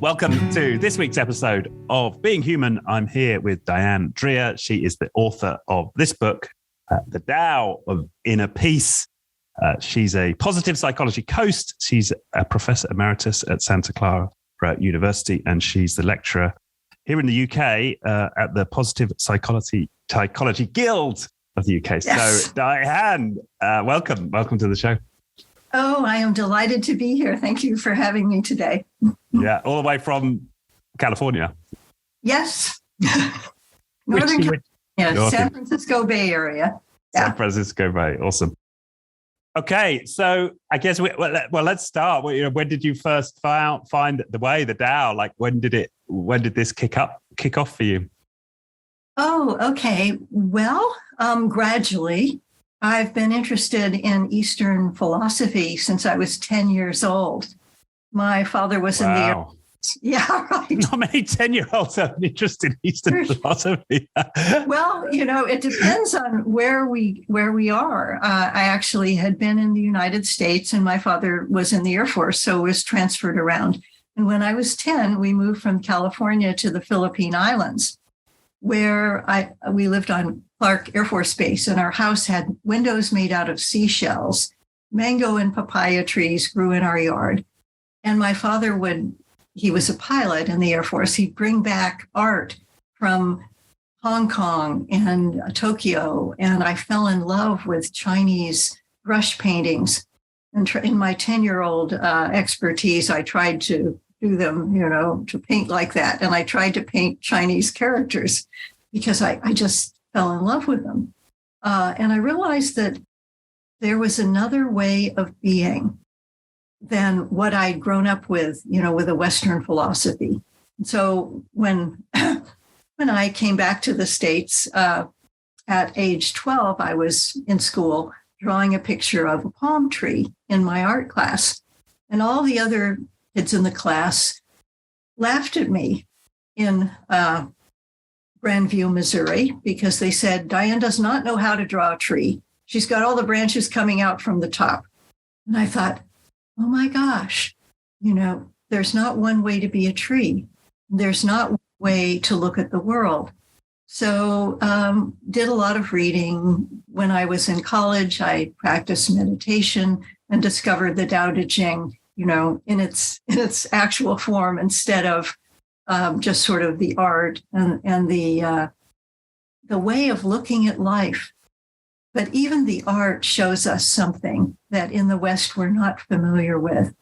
Welcome to this week's episode of Being Human. I'm here with Diane Dreher. She is the author of this book, The Tao of Inner Peace. She's a positive psychology coach. She's a professor emeritus at Santa Clara University, and she's the lecturer here in the UK at the Positive Psychology Guild of the UK. Yes. So, Diane, welcome to the show. Oh, I am delighted to be here. Thank you for having me today. Yeah, all the way from California. Yes. Northern California, San Francisco Bay Area. Yeah. San Francisco Bay, awesome. Okay, so I guess let's start. When did you first find the way, the Tao? Like, when did this kick off for you? Oh, okay. Well, gradually. I've been interested in Eastern philosophy since I was 10 years old. My father was in the... Yeah, right. Not many 10-year-olds have an interest in Eastern philosophy. Well, it depends on where we are. I actually had been in the United States, and my father was in the Air Force, so was transferred around. And when I was 10, we moved from California to the Philippine Islands, where we lived on Clark Air Force Base, and our house had windows made out of seashells. Mango and papaya trees grew in our yard. And my father he was a pilot in the Air Force. He'd bring back art from Hong Kong and Tokyo. And I fell in love with Chinese brush paintings. And in my 10-year-old expertise, I tried to do them, to paint like that. And I tried to paint Chinese characters because I just fell in love with them. And I realized that there was another way of being than what I'd grown up with, with a Western philosophy. And so when I came back to the States at age 12, I was in school drawing a picture of a palm tree in my art class. And all the other kids in the class laughed at me in Grandview, Missouri, because they said, Diane does not know how to draw a tree. She's got all the branches coming out from the top. And I thought, oh my gosh, there's not one way to be a tree. There's not one way to look at the world. So did a lot of reading. When I was in college, I practiced meditation and discovered the Tao Te Ching, in its actual form instead of just sort of the art and the way of looking at life. But even the art shows us something that in the West we're not familiar with.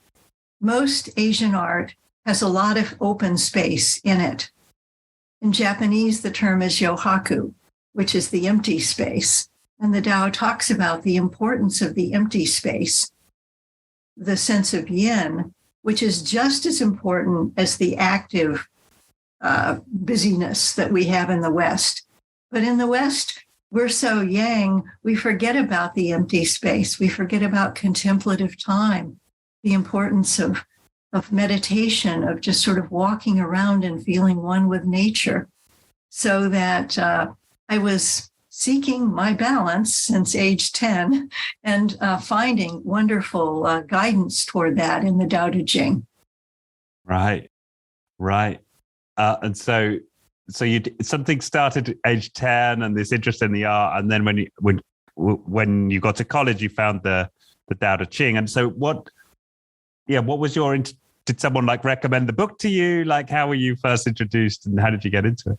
Most Asian art has a lot of open space in it. In Japanese, the term is yohaku, which is the empty space. And the Tao talks about the importance of the empty space, the sense of yin, which is just as important as the active busyness that we have in the West. But in the West, we're so yang, we forget about the empty space. We forget about contemplative time, the importance of meditation, of just sort of walking around and feeling one with nature. So that I was seeking my balance since age 10 and finding wonderful guidance toward that in the Tao Te Ching. Right. And so something started at age 10 and this interest in the art. And then when you got to college, you found the Tao Te Ching. And so what was did someone recommend the book to you? Like, how were you first introduced and how did you get into it?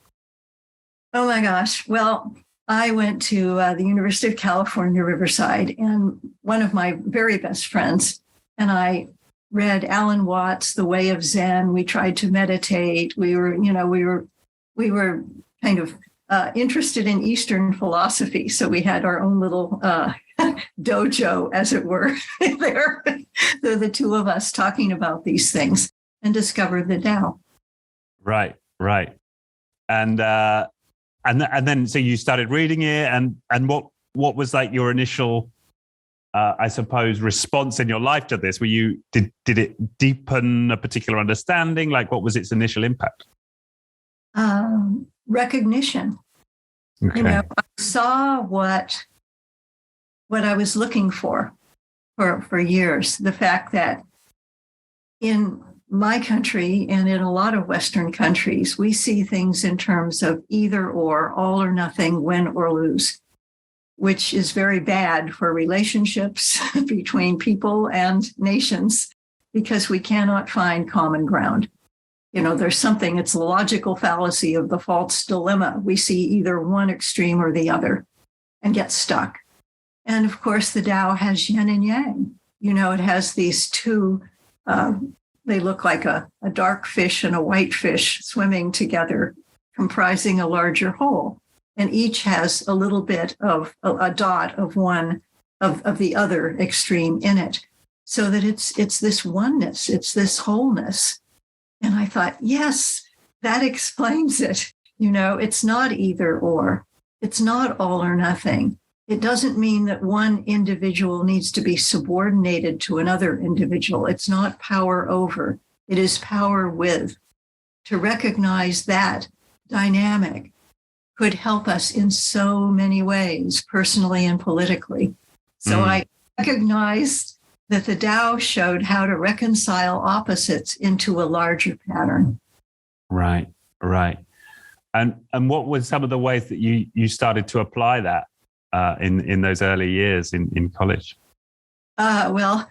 Oh my gosh. Well, I went to the University of California, Riverside, and one of my very best friends and I read Alan Watts' The Way of Zen. We tried to meditate. We were kind of interested in Eastern philosophy. So we had our own little dojo, as it were, there. The two of us talking about these things and discovered the Tao. Right. And then so you started reading it, and what was your initial I suppose response in your life to this? Did it deepen a particular understanding? What was its initial impact? Recognition. Okay. I saw what I was looking for years. The fact that in my country and in a lot of Western countries, we see things in terms of either or, all or nothing, win or lose, which is very bad for relationships between people and nations because we cannot find common ground. There's something, it's the logical fallacy of the false dilemma. We see either one extreme or the other and get stuck. And of course, the Tao has yin and yang. It has these two, they look like a dark fish and a white fish swimming together, comprising a larger whole. And each has a little bit of a dot of one of the other extreme in it, so that it's this oneness, it's this wholeness. And I thought, yes, that explains it. It's not either or. It's not all or nothing. It doesn't mean that one individual needs to be subordinated to another individual. It's not power over. It is power with. To recognize that dynamic could help us in so many ways, personally and politically. So I recognized that the Tao showed how to reconcile opposites into a larger pattern. Right. And what were some of the ways that you started to apply that in those early years in college? Well,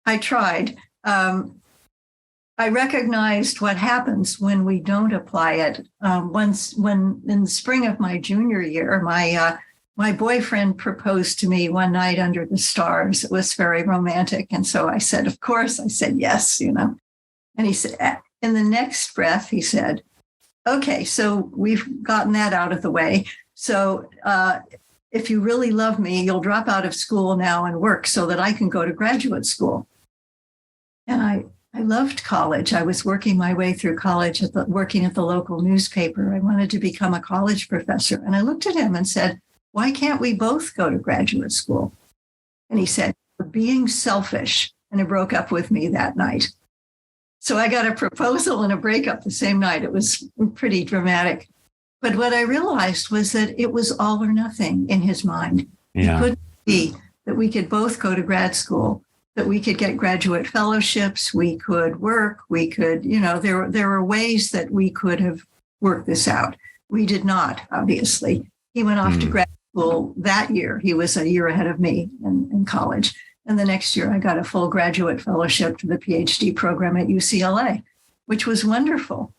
I tried. I recognized what happens when we don't apply it. When in the spring of my junior year, my boyfriend proposed to me one night under the stars. It was very romantic. And so I said, of course, I said yes, And he said, in the next breath, he said, okay, so we've gotten that out of the way. So if you really love me, you'll drop out of school now and work so that I can go to graduate school. And I loved college. I was working my way through college, working at the local newspaper. I wanted to become a college professor. And I looked at him and said, why can't we both go to graduate school? And he said, you're being selfish. And he broke up with me that night. So I got a proposal and a breakup the same night. It was pretty dramatic. But what I realized was that it was all or nothing in his mind. Yeah. It couldn't be that we could both go to grad school, that we could get graduate fellowships, we could work, we could, there were ways that we could have worked this out. We did not, obviously. He went off to grad school that year. He was a year ahead of me in college. And the next year, I got a full graduate fellowship to the PhD program at UCLA, which was wonderful.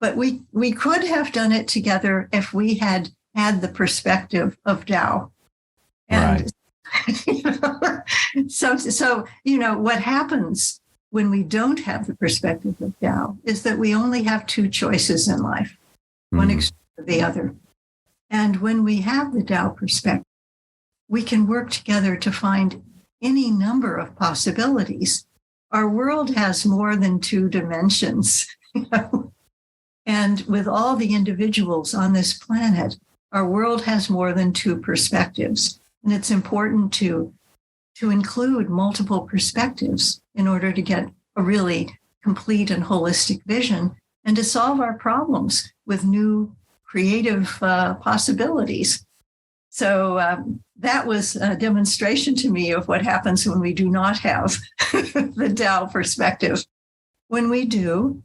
But we could have done it together if we had the perspective of Tao. And right. So what happens when we don't have the perspective of Tao is that we only have two choices in life, one extreme or the other. And when we have the Tao perspective, we can work together to find any number of possibilities. Our world has more than two dimensions. And with all the individuals on this planet, our world has more than two perspectives. And it's important to include multiple perspectives in order to get a really complete and holistic vision and to solve our problems with new creative possibilities. So that was a demonstration to me of what happens when we do not have the Tao perspective. When we do,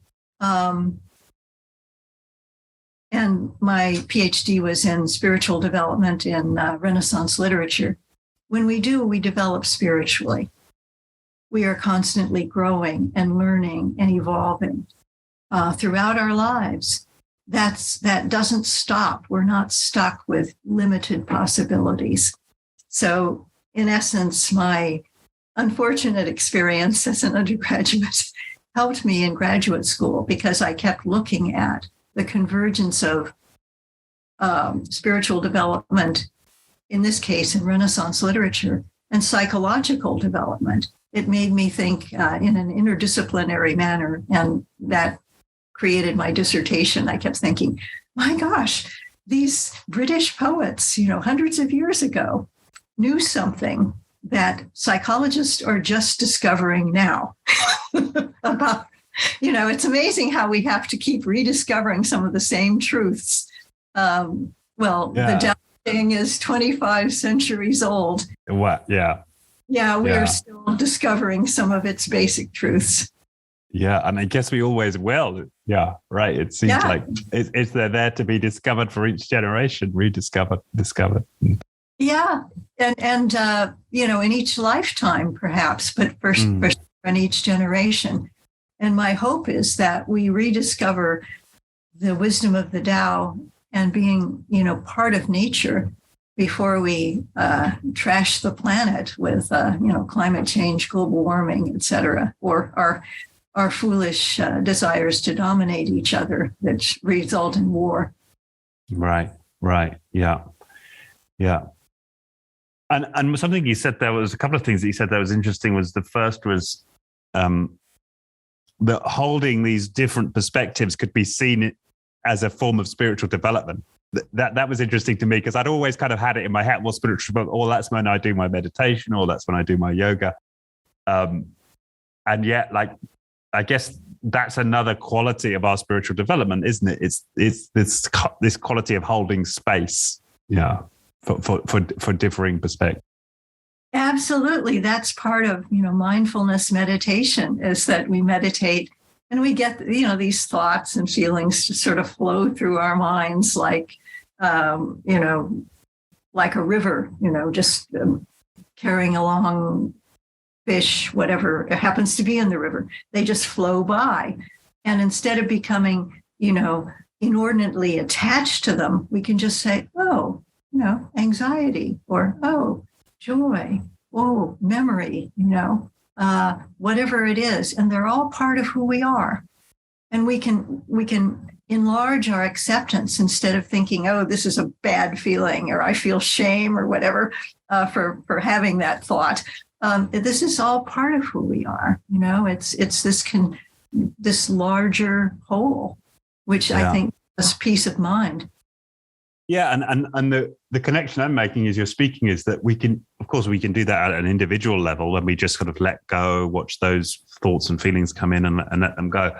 and my PhD was in spiritual development in Renaissance literature. When we do, we develop spiritually. We are constantly growing and learning and evolving throughout our lives. That doesn't stop. We're not stuck with limited possibilities. So in essence, my unfortunate experience as an undergraduate helped me in graduate school because I kept looking at the convergence of spiritual development, in this case, in Renaissance literature, and psychological development. It made me think in an interdisciplinary manner, and that created my dissertation. I kept thinking, my gosh, these British poets, hundreds of years ago, knew something that psychologists are just discovering now about. It's amazing how we have to keep rediscovering some of the same truths. The Tao Te Ching is 25 centuries old. What? Yeah. Yeah, we are still discovering some of its basic truths. Yeah, and I guess we always will. Yeah, right. It seems like it's there to be discovered for each generation, rediscovered, discovered. Yeah, and in each lifetime, perhaps, but first in each generation. And my hope is that we rediscover the wisdom of the Tao and being, part of nature before we trash the planet with, climate change, global warming, et cetera, or our foolish desires to dominate each other that result in war. Right. Yeah. And something you said, there was a couple of things that you said that was interesting. Was the first was that holding these different perspectives could be seen as a form of spiritual development. That was interesting to me because I'd always kind of had it in my head, well, spiritual, that's when I do my meditation, or that's when I do my yoga. And yet, I guess that's another quality of our spiritual development, isn't it? It's this quality of holding space, for differing perspectives. Absolutely. That's part of, mindfulness meditation, is that we meditate and we get, these thoughts and feelings to sort of flow through our minds like a river, just carrying along fish, whatever happens to be in the river. They just flow by. And instead of becoming, inordinately attached to them, we can just say, oh, anxiety, or, oh, joy, oh, memory, whatever it is. And they're all part of who we are. And we can enlarge our acceptance instead of thinking, oh, this is a bad feeling, or I feel shame or whatever for having that thought. This is all part of who we are. It's this larger whole, which I think is peace of mind. Yeah, and the connection I'm making as you're speaking is that we can do that at an individual level when we just kind of let go, watch those thoughts and feelings come in and let them go.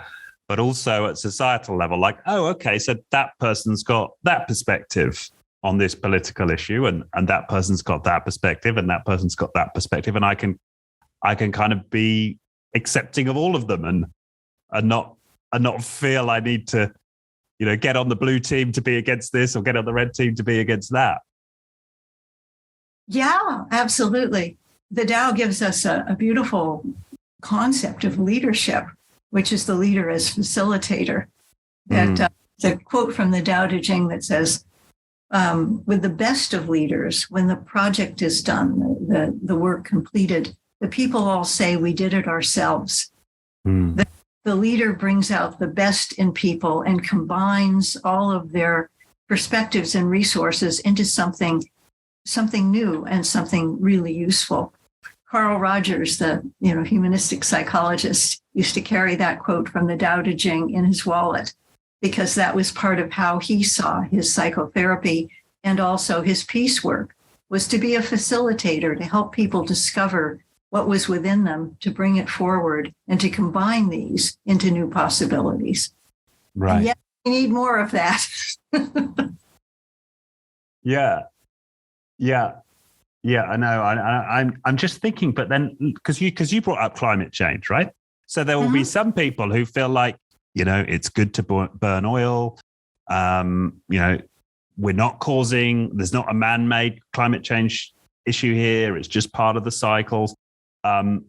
But also at societal level, like, oh, okay, so that person's got that perspective on this political issue, and that person's got that perspective, and that person's got that perspective, and I can kind of be accepting of all of them and not feel I need to, get on the blue team to be against this or get on the red team to be against that. Yeah, absolutely. The Tao gives us a beautiful concept of leadership, which is the leader as facilitator. That the quote from the Tao Te Ching that says, with the best of leaders, when the project is done, the work completed, the people all say we did it ourselves. The leader brings out the best in people and combines all of their perspectives and resources into something new and something really useful. Carl Rogers, the humanistic psychologist, used to carry that quote from the Tao Te Ching in his wallet, because that was part of how he saw his psychotherapy and also his peace work, was to be a facilitator, to help people discover what was within them, to bring it forward and to combine these into new possibilities. Right. And yet we need more of that. Yeah, I know. I'm just thinking, but then because you brought up climate change, right? So there will be some people who feel like, it's good to burn oil. We're not there's not a man-made climate change issue here. It's just part of the cycles. And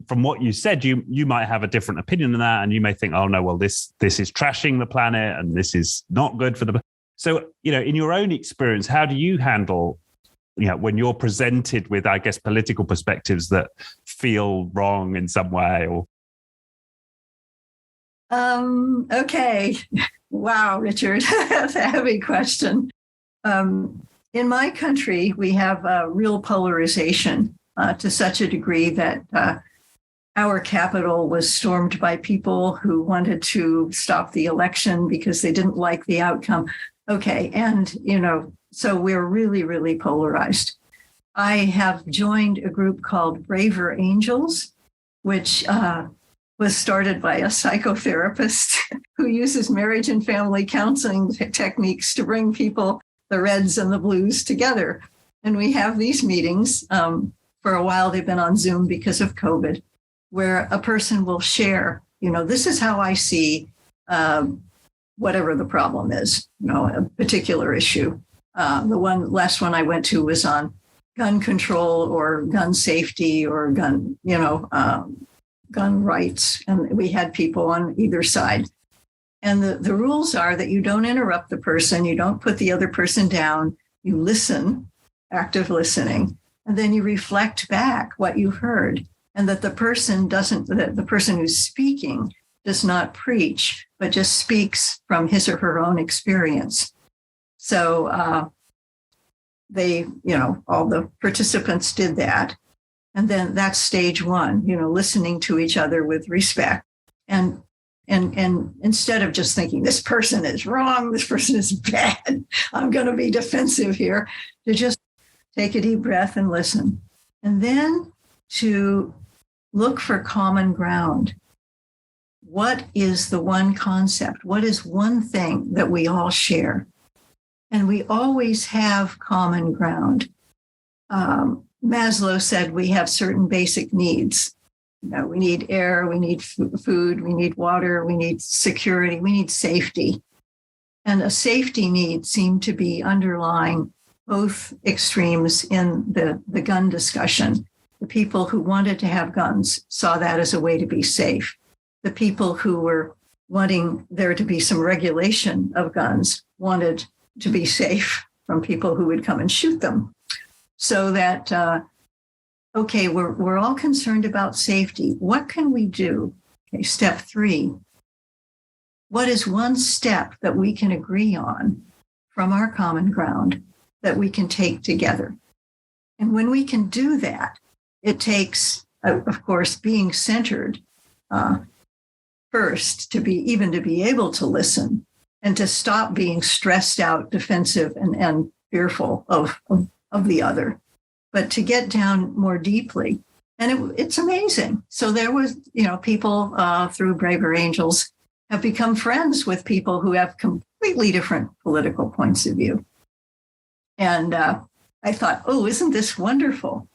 from what you said, you might have a different opinion than that, and you may think, oh no, well this is trashing the planet, and this is not good for the. So in your own experience, how do you handle, when you're presented with, I guess, political perspectives that feel wrong in some way, or? Okay. Wow, Richard, that's a heavy question. In my country, we have a real polarization to such a degree that our capital was stormed by people who wanted to stop the election because they didn't like the outcome. Okay. And, so we're really, really polarized. I have joined a group called Braver Angels, which was started by a psychotherapist who uses marriage and family counseling techniques to bring people, the reds and the blues, together. And we have these meetings for a while they've been on Zoom because of COVID, where a person will share, this is how I see whatever the problem is, a particular issue. The last one I went to was on gun control or gun safety or gun rights. And we had people on either side. And the rules are that you don't interrupt the person, you don't put the other person down, you listen, active listening, and then you reflect back what you heard. And that the person who's speaking does not preach, but just speaks from his or her own experience. So all the participants did that. And then that's stage one, listening to each other with respect. And instead of just thinking, this person is wrong, this person is bad, I'm going to be defensive here, to just take a deep breath and listen. And then to look for common ground. What is the one concept? What is one thing that we all share? And we always have common ground. Maslow said we have certain basic needs. We need air, we need food, we need water, we need security, we need safety. And a safety need seemed to be underlying both extremes in the gun discussion. The people who wanted to have guns saw that as a way to be safe. The people who were wanting there to be some regulation of guns wanted to be safe from people who would come and shoot them. So that, we're all concerned about safety. What can we do? Okay, step 3. What is one step that we can agree on from our common ground that we can take together? And when we can do that, it takes, of course, being centered first to be able to listen and to stop being stressed out, defensive, and fearful of the other, but to get down more deeply. And it's amazing. So there was, people through Braver Angels have become friends with people who have completely different political points of view. And I thought, isn't this wonderful?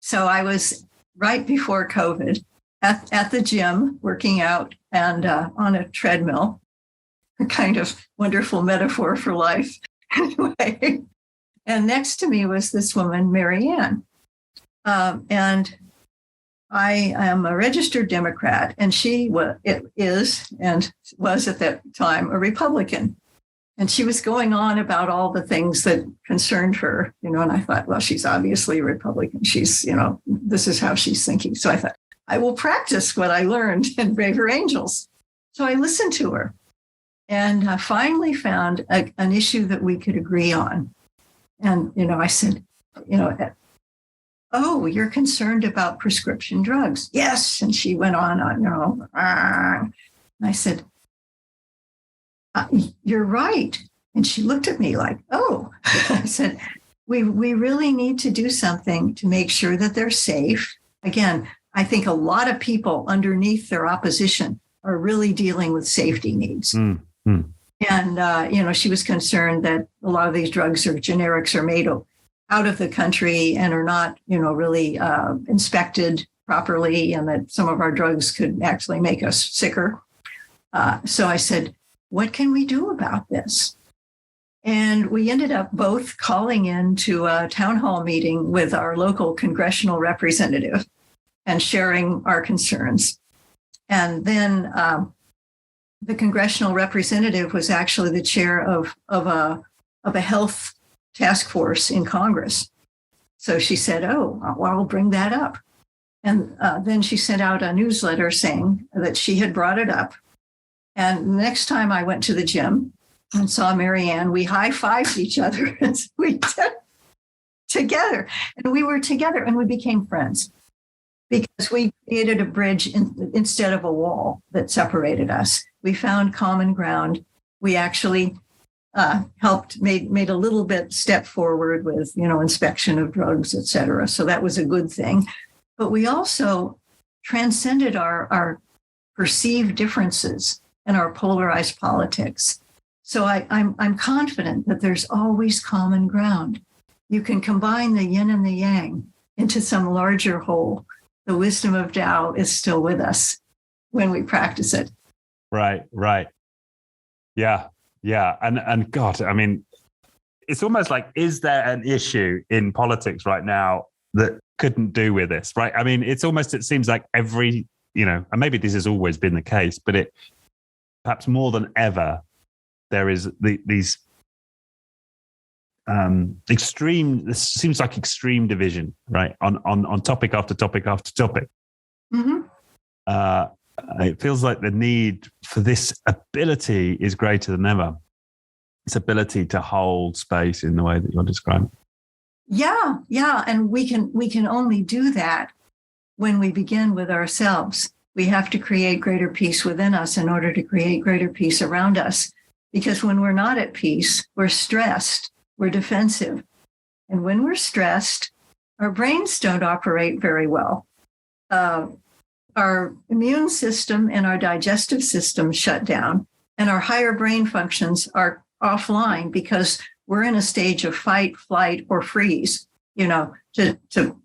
So I was right before COVID at the gym working out and on a treadmill, a kind of wonderful metaphor for life. Anyway, and next to me was this woman, Marianne. And I am a registered Democrat, and she is and was at that time a Republican. And she was going on about all the things that concerned her, and I thought, well, she's obviously a Republican. She's, this is how she's thinking. So I thought, I will practice what I learned in Braver Angels. So I listened to her and I finally found an issue that we could agree on. And, I said, you're concerned about prescription drugs. Yes. And she went on, and I said, you're right. And she looked at me like, I said, we really need to do something to make sure that they're safe. Again, I think a lot of people underneath their opposition are really dealing with safety needs. Mm-hmm. And, she was concerned that a lot of these drugs or generics are made out of the country and are not, really inspected properly, and that some of our drugs could actually make us sicker. So I said, what can we do about this? And we ended up both calling into a town hall meeting with our local congressional representative and sharing our concerns. And then the congressional representative was actually the chair of a health task force in Congress. So she said, I'll bring that up. And then she sent out a newsletter saying that she had brought it up. And next time I went to the gym and saw Marianne, we high-fived each other and we did together. And we were together and we became friends because we created a bridge instead of a wall that separated us. We found common ground. We actually helped, made a little bit step forward with, inspection of drugs, et cetera. So that was a good thing. But we also transcended our perceived differences and our polarized politics. So I'm confident that there's always common ground. You can combine the yin and the yang, into some larger whole. The wisdom of Tao is still with us when we practice it. Right. Yeah. And God, I mean, it's almost like, is there an issue in politics right now that couldn't do with this, right? I mean, it seems like every, and maybe this has always been the case, but it perhaps more than ever, there is these this seems like extreme division, right? On topic after topic after topic. Mm-hmm. It feels like the need for this ability is greater than ever. This ability to hold space in the way that you're describing. Yeah. And we can only do that when we begin with ourselves. We have to create greater peace within us in order to create greater peace around us. Because when we're not at peace, we're stressed, we're defensive. And when we're stressed, our brains don't operate very well. Our immune system and our digestive system shut down, and our higher brain functions are offline because we're in a stage of fight, flight, or freeze, to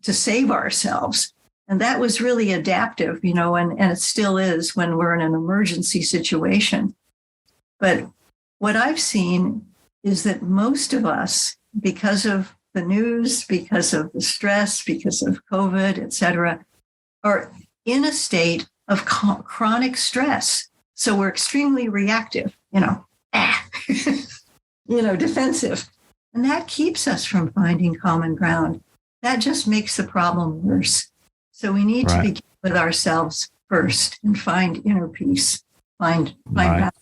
save ourselves. And that was really adaptive, and it still is when we're in an emergency situation. But what I've seen is that most of us, because of the news, because of the stress, because of COVID, et cetera, are in a state of chronic stress. So we're extremely reactive, defensive. And that keeps us from finding common ground. That just makes the problem worse. So we need to begin with ourselves first and find inner peace, find balance.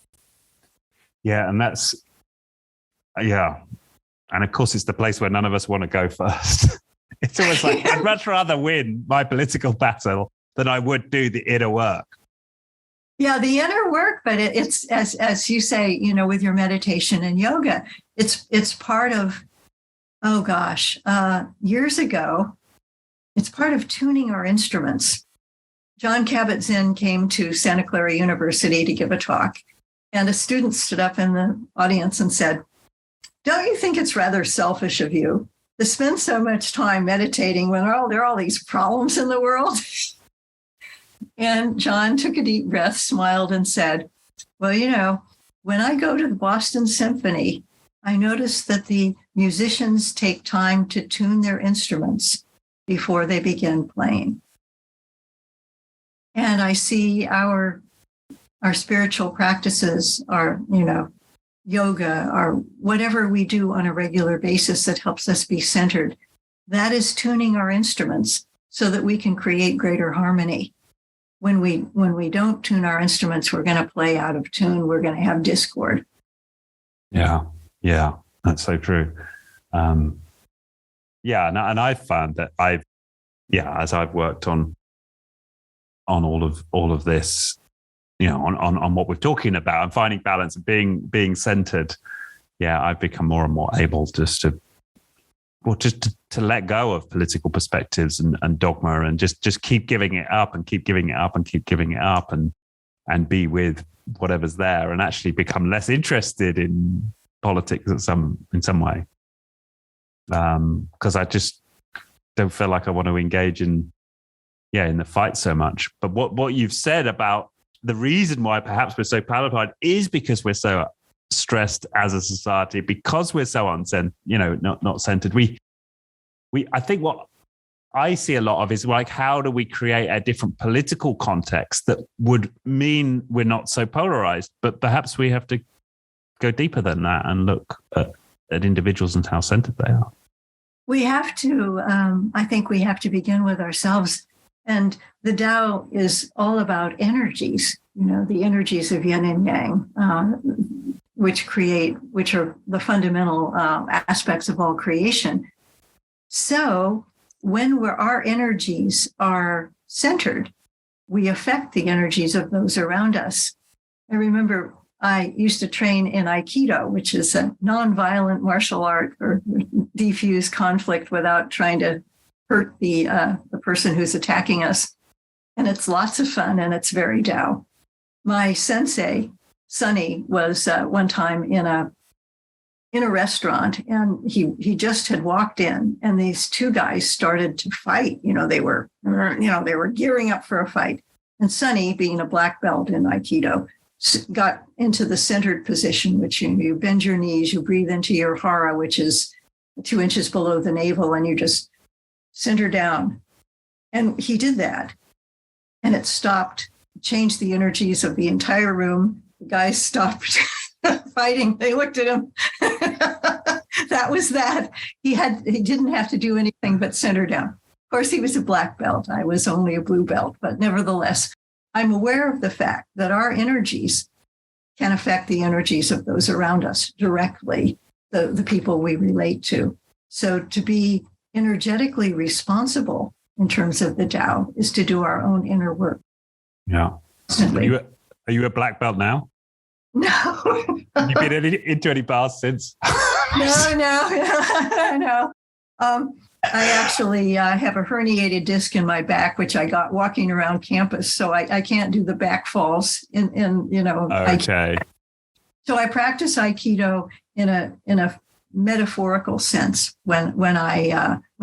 Yeah, and that's, and of course it's the place where none of us want to go first. It's almost like I'd much rather win my political battle than I would do the inner work. Yeah, the inner work, but it's as you say, with your meditation and yoga, it's part of, years ago, it's part of tuning our instruments. John Kabat-Zinn came to Santa Clara University to give a talk, and a student stood up in the audience and said, "Don't you think it's rather selfish of you to spend so much time meditating when there are all these problems in the world?" And John took a deep breath, smiled, and said, "Well, when I go to the Boston Symphony, I notice that the musicians take time to tune their instruments before they begin playing. And I see our spiritual practices, our, yoga, or whatever we do on a regular basis that helps us be centered, that is tuning our instruments so that we can create greater harmony. When we don't tune our instruments, we're going to play out of tune. We're going to have discord." Yeah, that's so true. And I've found that as I've worked on all of this, on what we're talking about and finding balance and being centered, I've become more and more able just to let go of political perspectives and dogma and just keep giving it up and keep giving it up and keep giving it up and be with whatever's there and actually become less interested in politics in some way. Because I just don't feel like I want to engage in the fight so much. But what you've said about the reason why perhaps we're so polarized is because we're so stressed as a society, because we're so not centered. I think what I see a lot of is like, how do we create a different political context that would mean we're not so polarized? But perhaps we have to go deeper than that and look at individuals and how centered they are. We have to, I think we have to begin with ourselves. And the Tao is all about energies, the energies of yin and yang, which are the fundamental aspects of all creation. So when our energies are centered, we affect the energies of those around us. I remember I used to train in Aikido, which is a nonviolent martial art or defuse conflict without trying to hurt the person who's attacking us. And it's lots of fun and it's very Tao. My sensei, Sunny, was one time in a in a restaurant, and he just had walked in, and these two guys started to fight. They were gearing up for a fight. And Sonny, being a black belt in Aikido, got into the centered position, which you bend your knees, you breathe into your hara, which is 2 inches below the navel, and you just center down. And he did that, and it stopped, changed the energies of the entire room. The guys stopped fighting. They looked at him. That was that. He didn't have to do anything but center down. Of course, he was a black belt. I was only a blue belt, but nevertheless, I'm aware of the fact that our energies can affect the energies of those around us directly, the people we relate to. So to be energetically responsible in terms of the Tao is to do our own inner work. Yeah. Are you a black belt now? No. You've been into any bars since? No. I actually have a herniated disc in my back, which I got walking around campus, so I can't do the back falls. Okay. So I practice Aikido in a metaphorical sense. When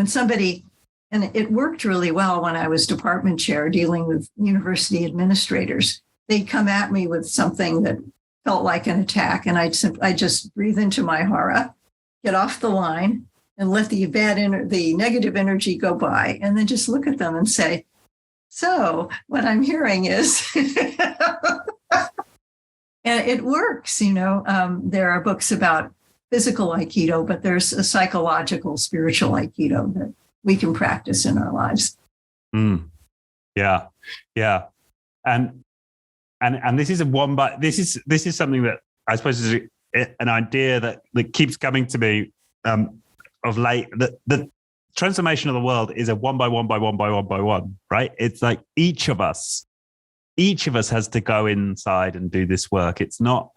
somebody, and it worked really well when I was department chair dealing with university administrators, they'd come at me with something that felt like an attack, and I just breathe into my hara, get off the line, and let the negative energy go by, and then just look at them and say, so what I'm hearing is, and it works. There are books about physical Aikido, but there's a psychological, spiritual Aikido that we can practice in our lives. Yeah. And this is this is something that I suppose is an idea that keeps coming to me of late, that the transformation of the world is a one by one, right? It's like each of us has to go inside and do this work. It's not,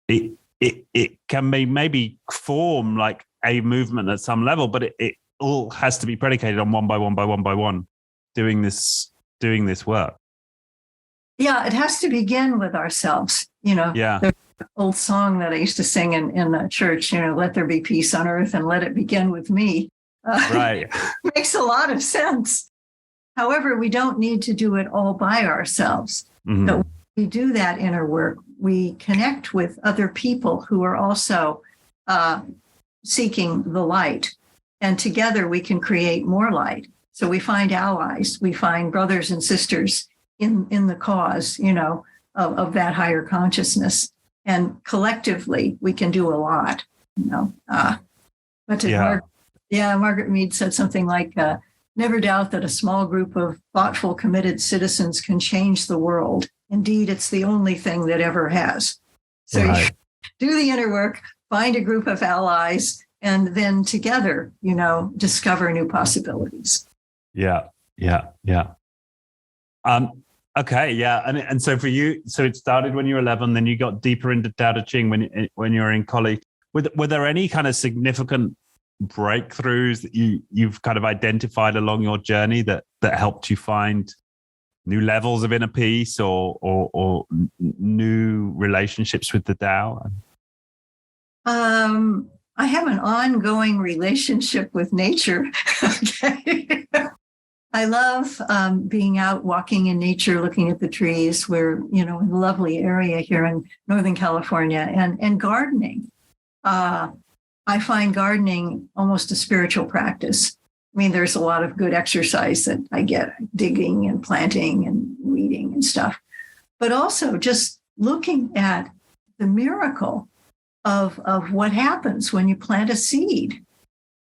it can be maybe form like a movement at some level, but it all has to be predicated on one by one, doing this work. Yeah, it has to begin with ourselves, Yeah. The old song that I used to sing in the church, let there be peace on earth and let it begin with me. Right. Makes a lot of sense. However, we don't need to do it all by ourselves. Mm-hmm. But when we do that inner work, we connect with other people who are also seeking the light. And together we can create more light. So we find allies, we find brothers and sisters in the cause, of that higher consciousness. And collectively, we can do a lot, Margaret Mead said something like, never doubt that a small group of thoughtful, committed citizens can change the world. Indeed, it's the only thing that ever has. So right. You do the inner work, find a group of allies, and then together, discover new possibilities. Yeah. Okay, yeah, and so for you, so it started when you were 11, then you got deeper into Tao Te Ching when you were in college. Were there any kind of significant breakthroughs that you've kind of identified along your journey that helped you find new levels of inner peace or new relationships with the Tao? I have an ongoing relationship with nature. Okay. I love being out walking in nature, looking at the trees. We're, in a lovely area here in Northern California, and gardening. I find gardening almost a spiritual practice. I mean, there's a lot of good exercise that I get, digging and planting and weeding and stuff, but also just looking at the miracle of what happens when you plant a seed.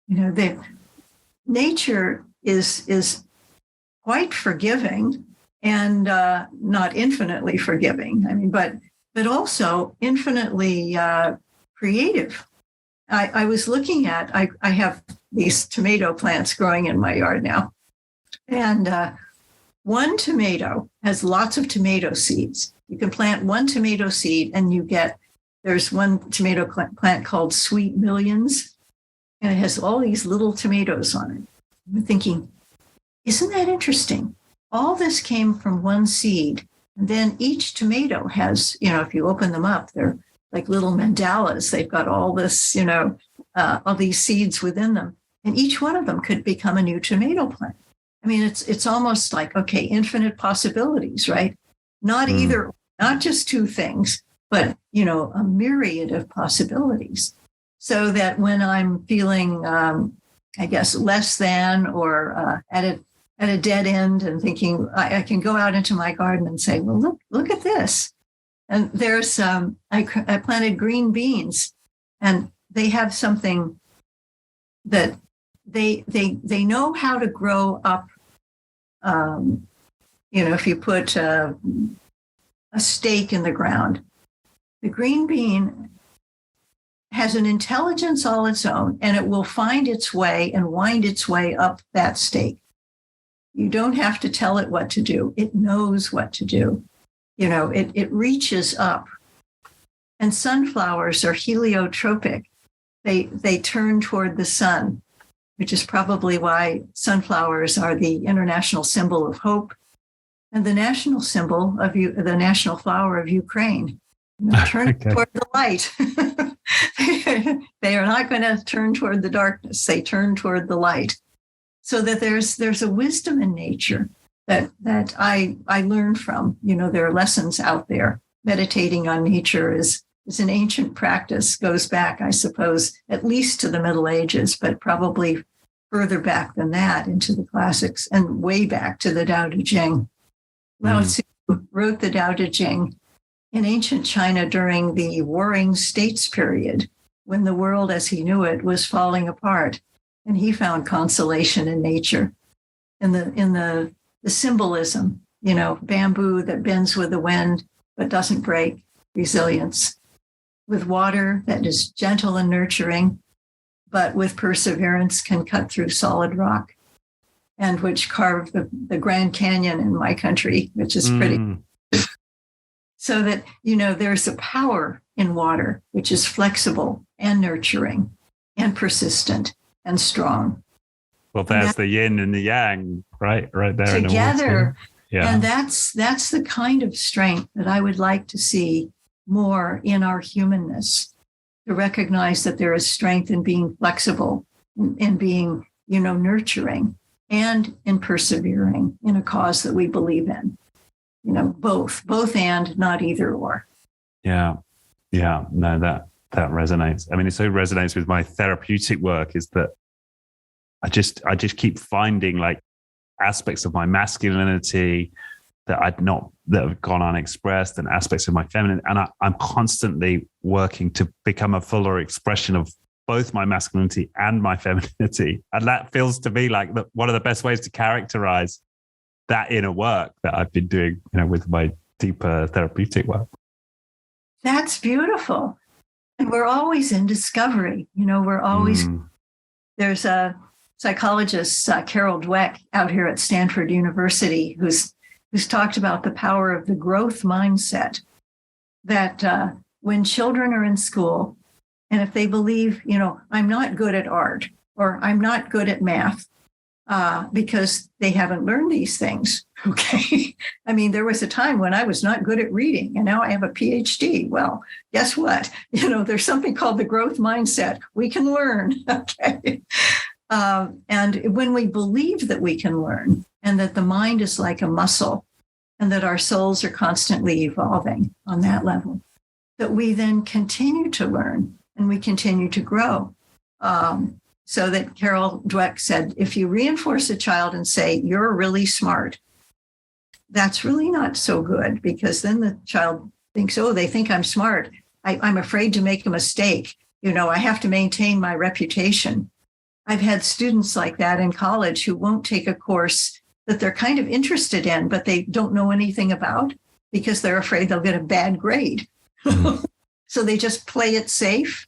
The nature is quite forgiving and not infinitely forgiving. I mean, but also infinitely creative. I was looking at, I have these tomato plants growing in my yard now. And one tomato has lots of tomato seeds. You can plant one tomato seed and there's one tomato plant called Sweet Millions, and it has all these little tomatoes on it. I'm thinking, isn't that interesting? All this came from one seed. And then each tomato has, if you open them up, they're like little mandalas. They've got all this, all these seeds within them. And each one of them could become a new tomato plant. I mean, it's almost like, okay, infinite possibilities, right? Not either, not just two things, but, a myriad of possibilities. So that when I'm feeling, I guess, less than or at a dead end and thinking, I can go out into my garden and say, well, look at this. And there's, I planted green beans, and they have something that they know how to grow up. If you put a stake in the ground, the green bean has an intelligence all its own, and it will find its way and wind its way up that stake. You don't have to tell it what to do. It knows what to do. It reaches up. And sunflowers are heliotropic. They turn toward the sun, which is probably why sunflowers are the international symbol of hope and the national symbol of the national flower of Ukraine. Turn toward the light. They are not going to turn toward the darkness. They turn toward the light. So that there's a wisdom in nature that I learned from. There are lessons out there. Meditating on nature is an ancient practice, goes back, I suppose, at least to the Middle Ages, but probably further back than that into the classics and way back to the Tao Te Ching. Lao Tzu wrote the Tao Te Ching in ancient China during the Warring States period, when the world as he knew it was falling apart. And he found consolation in nature, in the symbolism, bamboo that bends with the wind but doesn't break, resilience, with water that is gentle and nurturing, but with perseverance can cut through solid rock, and which carved the Grand Canyon in my country, which is pretty. So that, there's a power in water, which is flexible and nurturing and persistent and strong. Well, there's the yin and the yang, right there together. in the water. Yeah. And that's the kind of strength that I would like to see more in our humanness, to recognize that there is strength in being flexible, in being, nurturing, and in persevering in a cause that we believe in. Both and not either or. Yeah. No, that resonates. I mean, it so resonates with my therapeutic work, is that I just keep finding like aspects of my masculinity that have gone unexpressed, and aspects of my feminine. And I'm constantly working to become a fuller expression of both my masculinity and my femininity. And that feels to me like one of the best ways to characterize that inner work that I've been doing, with my deeper therapeutic work. That's beautiful. And we're always in discovery. We're always, there's a psychologist, Carol Dweck, out here at Stanford University, who's talked about the power of the growth mindset, that when children are in school, and if they believe, I'm not good at art, or I'm not good at math, because they haven't learned these things. Okay. I mean, there was a time when I was not good at reading, and now I have a PhD. Well, guess what? There's something called the growth mindset. We can learn. Okay. And when we believe that we can learn, and that the mind is like a muscle, and that our souls are constantly evolving on that level, that we then continue to learn and we continue to grow. So that Carol Dweck said, if you reinforce a child and say, you're really smart, that's really not so good, because then the child thinks, oh, they think I'm smart. I'm afraid to make a mistake. I have to maintain my reputation. I've had students like that in college who won't take a course that they're kind of interested in, but they don't know anything about, because they're afraid they'll get a bad grade. So they just play it safe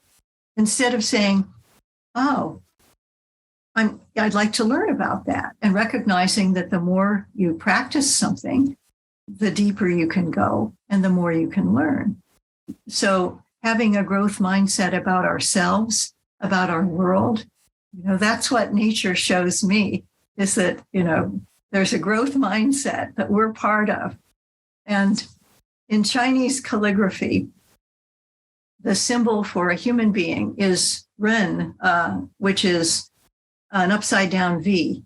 instead of saying, oh, I'd like to learn about that, and recognizing that the more you practice something, the deeper you can go and the more you can learn. So having a growth mindset about ourselves, about our world, that's what nature shows me, is that, there's a growth mindset that we're part of. And in Chinese calligraphy, the symbol for a human being is Ren, which is an upside down V.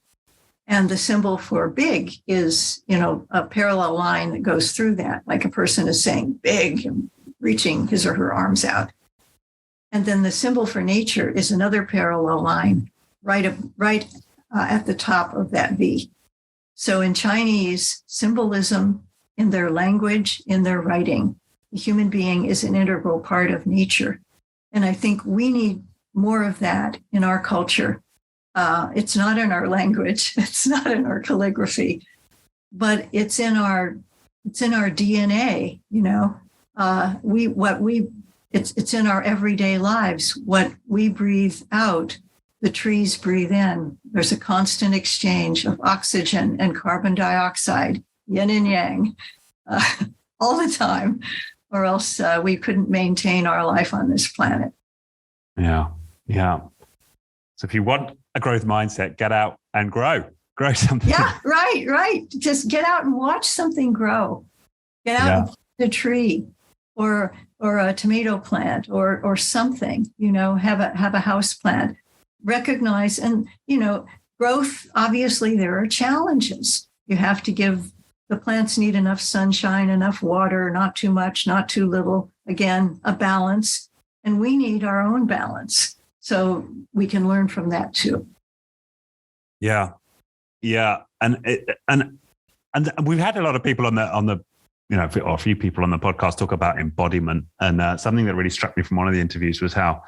And the symbol for big is, a parallel line that goes through that, like a person is saying big and reaching his or her arms out. And then the symbol for nature is another parallel line right at the top of that V. So in Chinese symbolism, in their language, in their writing, the human being is an integral part of nature. And I think we need more of that in our culture. It's not in our language, it's not in our calligraphy, but it's in our DNA. It's in our everyday lives. What we breathe out, the trees breathe in. There's a constant exchange of oxygen and carbon dioxide, yin and yang, all the time, or else we couldn't maintain our life on this planet. Yeah. So if you want a growth mindset, get out and grow something. Yeah, right. Just get out and watch something grow. Get out and plant a tree or a tomato plant or something, have a house plant. Recognize and, growth, obviously there are challenges. You have to give the plants need enough sunshine, enough water, not too much, not too little. Again, a balance. And we need our own balance. So we can learn from that too. Yeah. And we've had a lot of people on the, or a few people on the podcast talk about embodiment. And something that really struck me from one of the interviews was how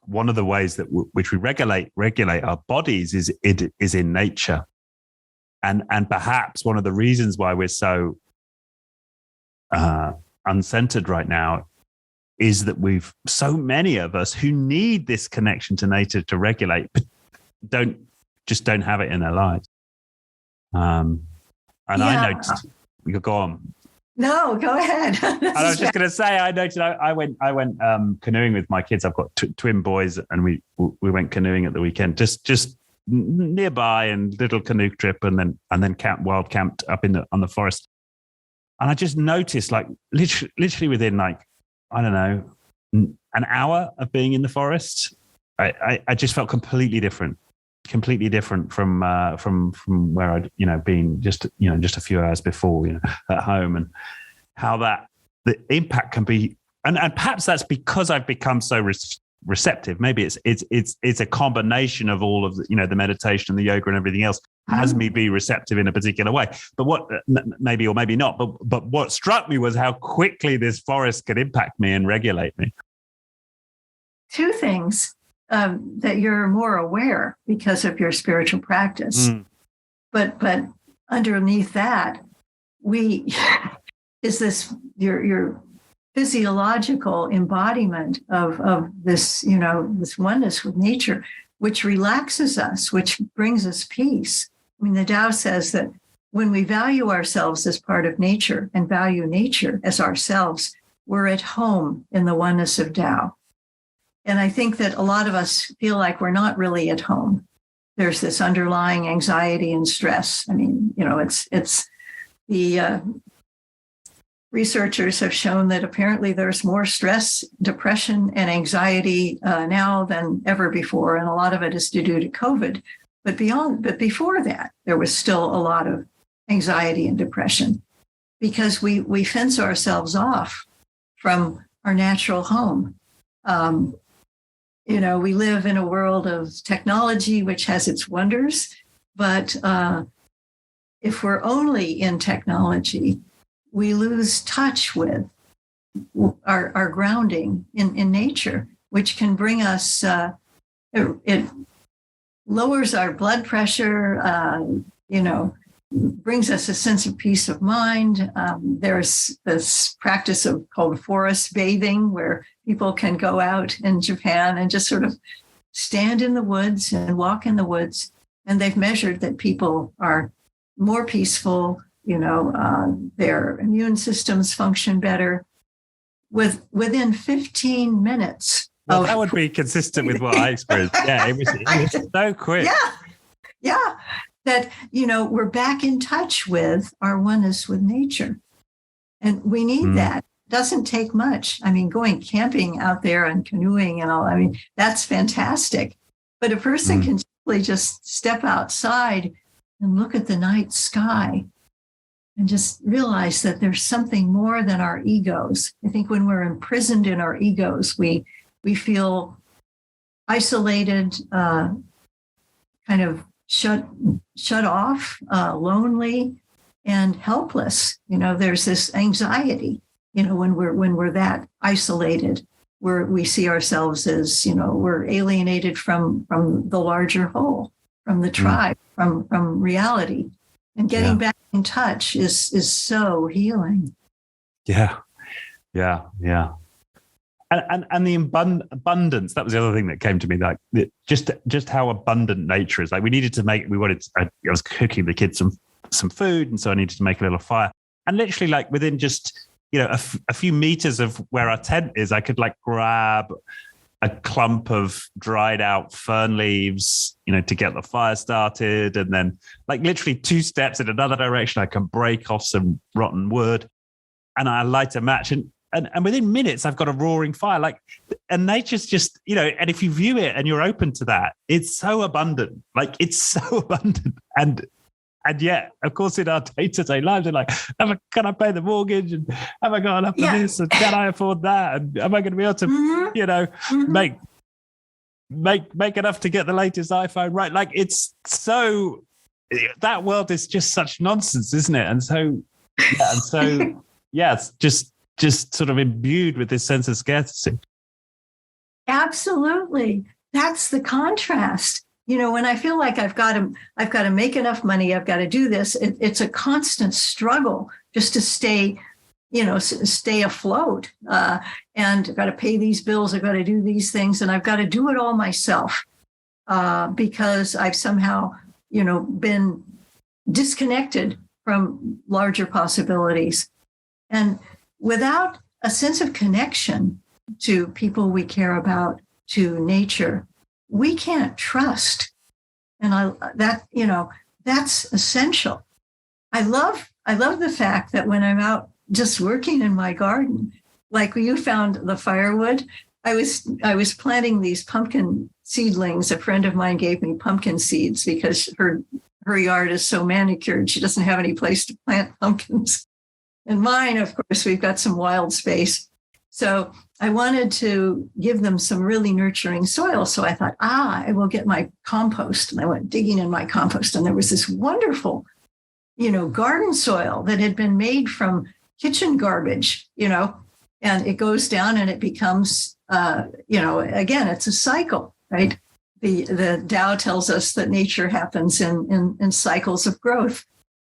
one of the ways that which we regulate our bodies is in nature. And perhaps one of the reasons why we're so uncentered right now is that so many of us who need this connection to nature to regulate, but don't have it in their lives. I noticed. You could go on. No, go ahead. And I was just going to say, I noticed. I went canoeing with my kids. I've got twin boys, and we went canoeing at the weekend, just nearby, and little canoe trip, and then wild camped up on the forest. And I just noticed, like literally within I don't know, an hour of being in the forest, I just felt completely different from where I'd been just a few hours before at home, and how the impact can be, and perhaps that's because I've become so receptive. Maybe it's a combination of all of the meditation and the yoga and everything else has me be receptive in a particular way. But what maybe or maybe not. But what struck me was how quickly this forest could impact me and regulate me. Two things. That you're more aware because of your spiritual practice. But underneath that, is this your physiological embodiment of this, this oneness with nature, which relaxes us, which brings us peace. I mean, the Tao says that when we value ourselves as part of nature and value nature as ourselves, we're at home in the oneness of Tao. And I think that a lot of us feel like we're not really at home. There's this underlying anxiety and stress. I mean, it's the researchers have shown that apparently there's more stress, depression, and anxiety now than ever before. And a lot of it is due to COVID. But before that, there was still a lot of anxiety and depression because we fence ourselves off from our natural home. We live in a world of technology, which has its wonders, but if we're only in technology, we lose touch with our grounding in nature, which can bring us, it lowers our blood pressure, brings us a sense of peace of mind. There's this practice called forest bathing, where people can go out in Japan and just sort of stand in the woods and walk in the woods. And they've measured that people are more peaceful, their immune systems function better within 15 minutes. Well, that would be consistent with what I experienced. Yeah, it was so quick. Yeah. That, we're back in touch with our oneness with nature. And we need that. doesn't take much. I mean, going camping out there and canoeing and all, I mean, that's fantastic. But a person can simply just step outside and look at the night sky and just realize that there's something more than our egos. I think when we're imprisoned in our egos, we feel isolated, kind of shut off, lonely, and helpless. There's this anxiety, when we're that isolated, where we see ourselves as, we're alienated from the larger whole, from the tribe, from reality. And getting back in touch is so healing. Yeah. And the abundance, that was the other thing that came to me, like just how abundant nature is. Like I was cooking the kids some food, and so I needed to make a little fire. And literally, like within just, a few meters of where our tent is, I could like grab a clump of dried out fern leaves, to get the fire started. And then like literally 2 steps in another direction, I can break off some rotten wood and I light a match. And within minutes, I've got a roaring fire. Like, and nature's just, and if you view it and you're open to that, it's so abundant. Like, it's so abundant. And yet, of course, in our day-to-day lives, they're like, can I pay the mortgage? And have I got enough for this? And can I afford that? And am I going to be able to, make enough to get the latest iPhone? Right. Like, it's so, that world is just such nonsense, isn't it? And so, it's just sort of imbued with this sense of scarcity. Absolutely. That's the contrast. When I feel like I've got to make enough money, I've got to do this. It's a constant struggle just to stay afloat. And I've got to pay these bills. I've got to do these things, and I've got to do it all myself because I've somehow, been disconnected from larger possibilities. And without a sense of connection to people we care about, to nature, we can't trust. And that's essential. I love the fact that when I'm out just working in my garden, like you found the firewood, I was planting these pumpkin seedlings. A friend of mine gave me pumpkin seeds because her yard is so manicured. She doesn't have any place to plant pumpkins. And mine, of course, we've got some wild space. So I wanted to give them some really nurturing soil. So I thought, I will get my compost. And I went digging in my compost. And there was this wonderful, garden soil that had been made from kitchen garbage, and it goes down and it becomes, again, it's a cycle, right? The Tao tells us that nature happens in cycles of growth.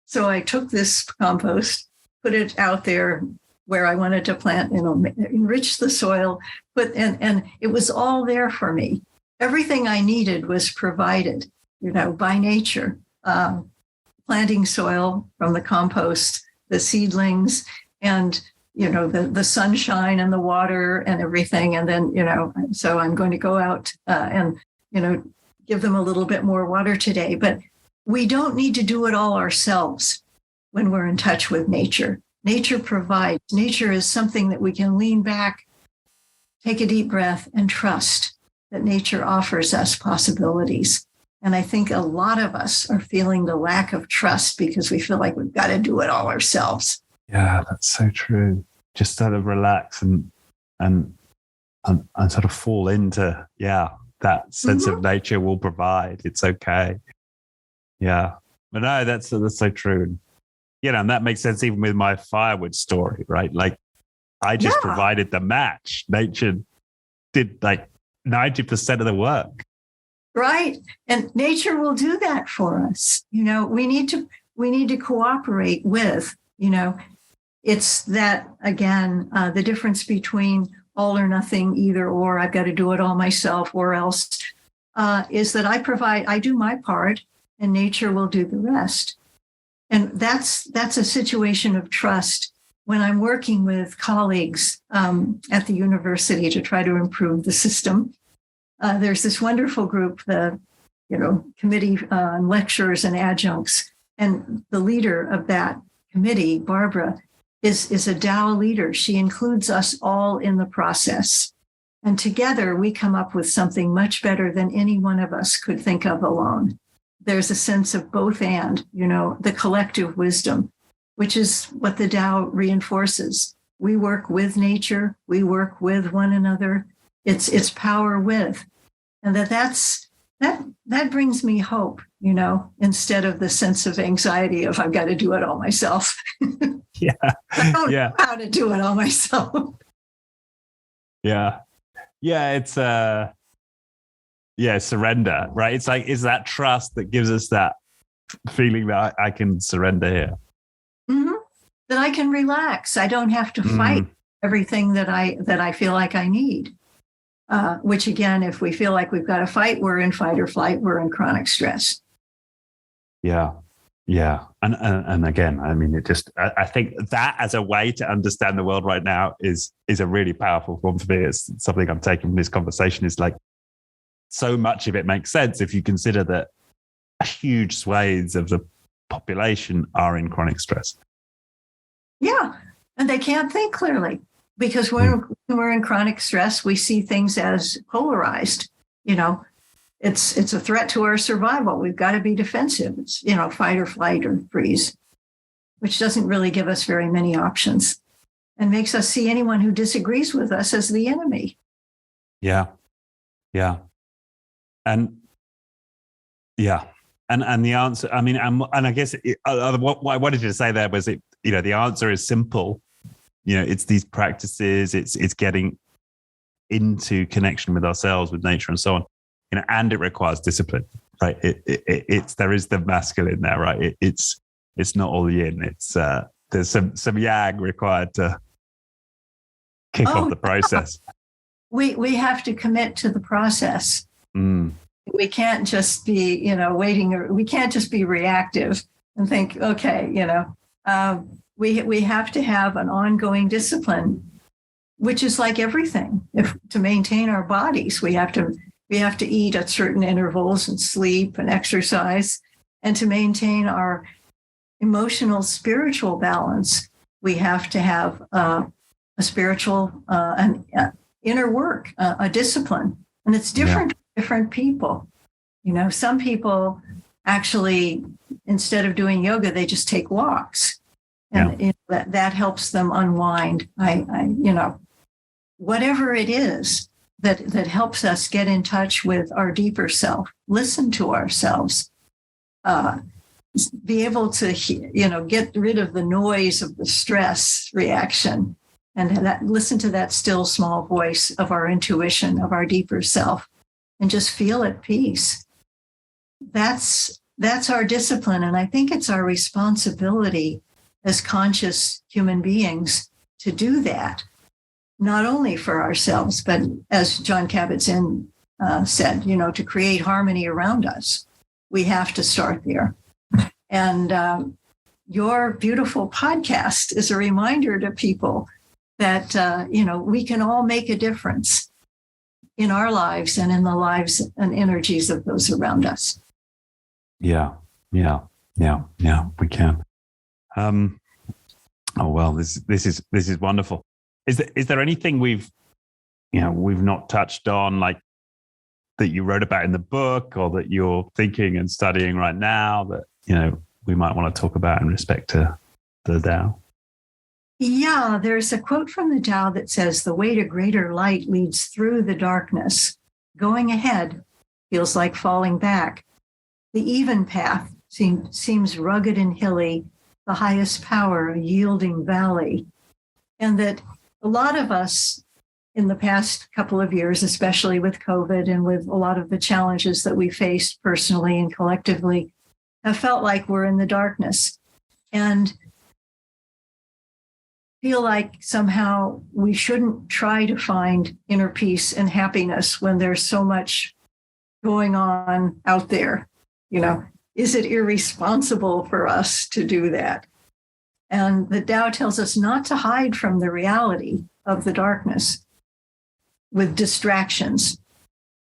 So I took this compost, put it out there where I wanted to plant, enrich the soil, and it was all there for me. Everything I needed was provided, by nature. Planting soil from the compost, the seedlings, and the sunshine and the water and everything. And then, so I'm going to go out and give them a little bit more water today. But we don't need to do it all ourselves when we're in touch with nature. Nature provides. Nature is something that we can lean back, take a deep breath, and trust that nature offers us possibilities. And I think a lot of us are feeling the lack of trust because we feel like we've got to do it all ourselves. Yeah, that's so true. Just sort of relax and sort of fall into, that sense of nature will provide. It's okay. Yeah. But no, that's so true. And that makes sense even with my firewood story, right? Like I just provided the match. Nature did like 90% of the work. Right. And nature will do that for us. We need to cooperate with, it's that, again, the difference between all or nothing, either or, I've got to do it all myself or else, is that I do my part and nature will do the rest. And that's a situation of trust when I'm working with colleagues at the university to try to improve the system. There's this wonderful group, the committee on lecturers and adjuncts, and the leader of that committee, Barbara, is a Tao leader. She includes us all in the process. And together we come up with something much better than any one of us could think of alone. There's a sense of both and, the collective wisdom, which is what the Tao reinforces. We work with nature. We work with one another. It's power with. And that brings me hope, instead of the sense of anxiety of I've got to do it all myself. Yeah. I don't know how to do it all myself. Yeah. Yeah. It's surrender, right? It's that trust that gives us that feeling that I can surrender here. Mm-hmm. That I can relax. I don't have to fight everything that I feel like I need. Which again, if we feel like we've got to fight, we're in fight or flight, we're in chronic stress. Yeah. Yeah. And again, I mean, I think that as a way to understand the world right now is a really powerful form for me. It's something I'm taking from this conversation is like, so much of it makes sense if you consider that huge swathes of the population are in chronic stress. Yeah. And they can't think clearly because when we're in chronic stress, we see things as polarized. It's a threat to our survival. We've got to be defensive. It's, fight or flight or freeze, which doesn't really give us very many options and makes us see anyone who disagrees with us as the enemy. Yeah. Yeah. And the answer, I mean, and I guess what I wanted you to say there was the answer is simple. It's these practices, it's getting into connection with ourselves, with nature and so on, and it requires discipline, right? It's there is the masculine there, right? It's not all yin. It's there's some yang required to kick off the process. We have to commit to the process. We can't just be, waiting, or we can't just be reactive and think, okay, we have to have an ongoing discipline, which is like everything. If to maintain our bodies, we have to eat at certain intervals and sleep and exercise, and to maintain our emotional, spiritual balance, we have to have a spiritual, inner work, a discipline, and it's different. Different people. Some people actually, instead of doing yoga, they just take walks, and that helps them unwind. Whatever it is that helps us get in touch with our deeper self, listen to ourselves, be able to get rid of the noise of the stress reaction, and listen to that still small voice of our intuition, of our deeper self. And just feel at peace. That's our discipline. And I think it's our responsibility as conscious human beings to do that, not only for ourselves, but as John Kabat-Zinn said, to create harmony around us. We have to start there. And your beautiful podcast is a reminder to people that, we can all make a difference in our lives and in the lives and energies of those around us. Yeah, we can. This is wonderful. Is there anything we've not touched on, like that you wrote about in the book, or that you're thinking and studying right now that we might want to talk about in respect to the Tao? Yeah, there's a quote from the Tao that says, "The way to greater light leads through the darkness. Going ahead feels like falling back. The even path seems rugged and hilly, the highest power a yielding valley." And that a lot of us in the past couple of years, especially with COVID and with a lot of the challenges that we faced personally and collectively, have felt like we're in the darkness. And feel like somehow we shouldn't try to find inner peace and happiness when there's so much going on out there. Is it irresponsible for us to do that? And the Tao tells us not to hide from the reality of the darkness with distractions,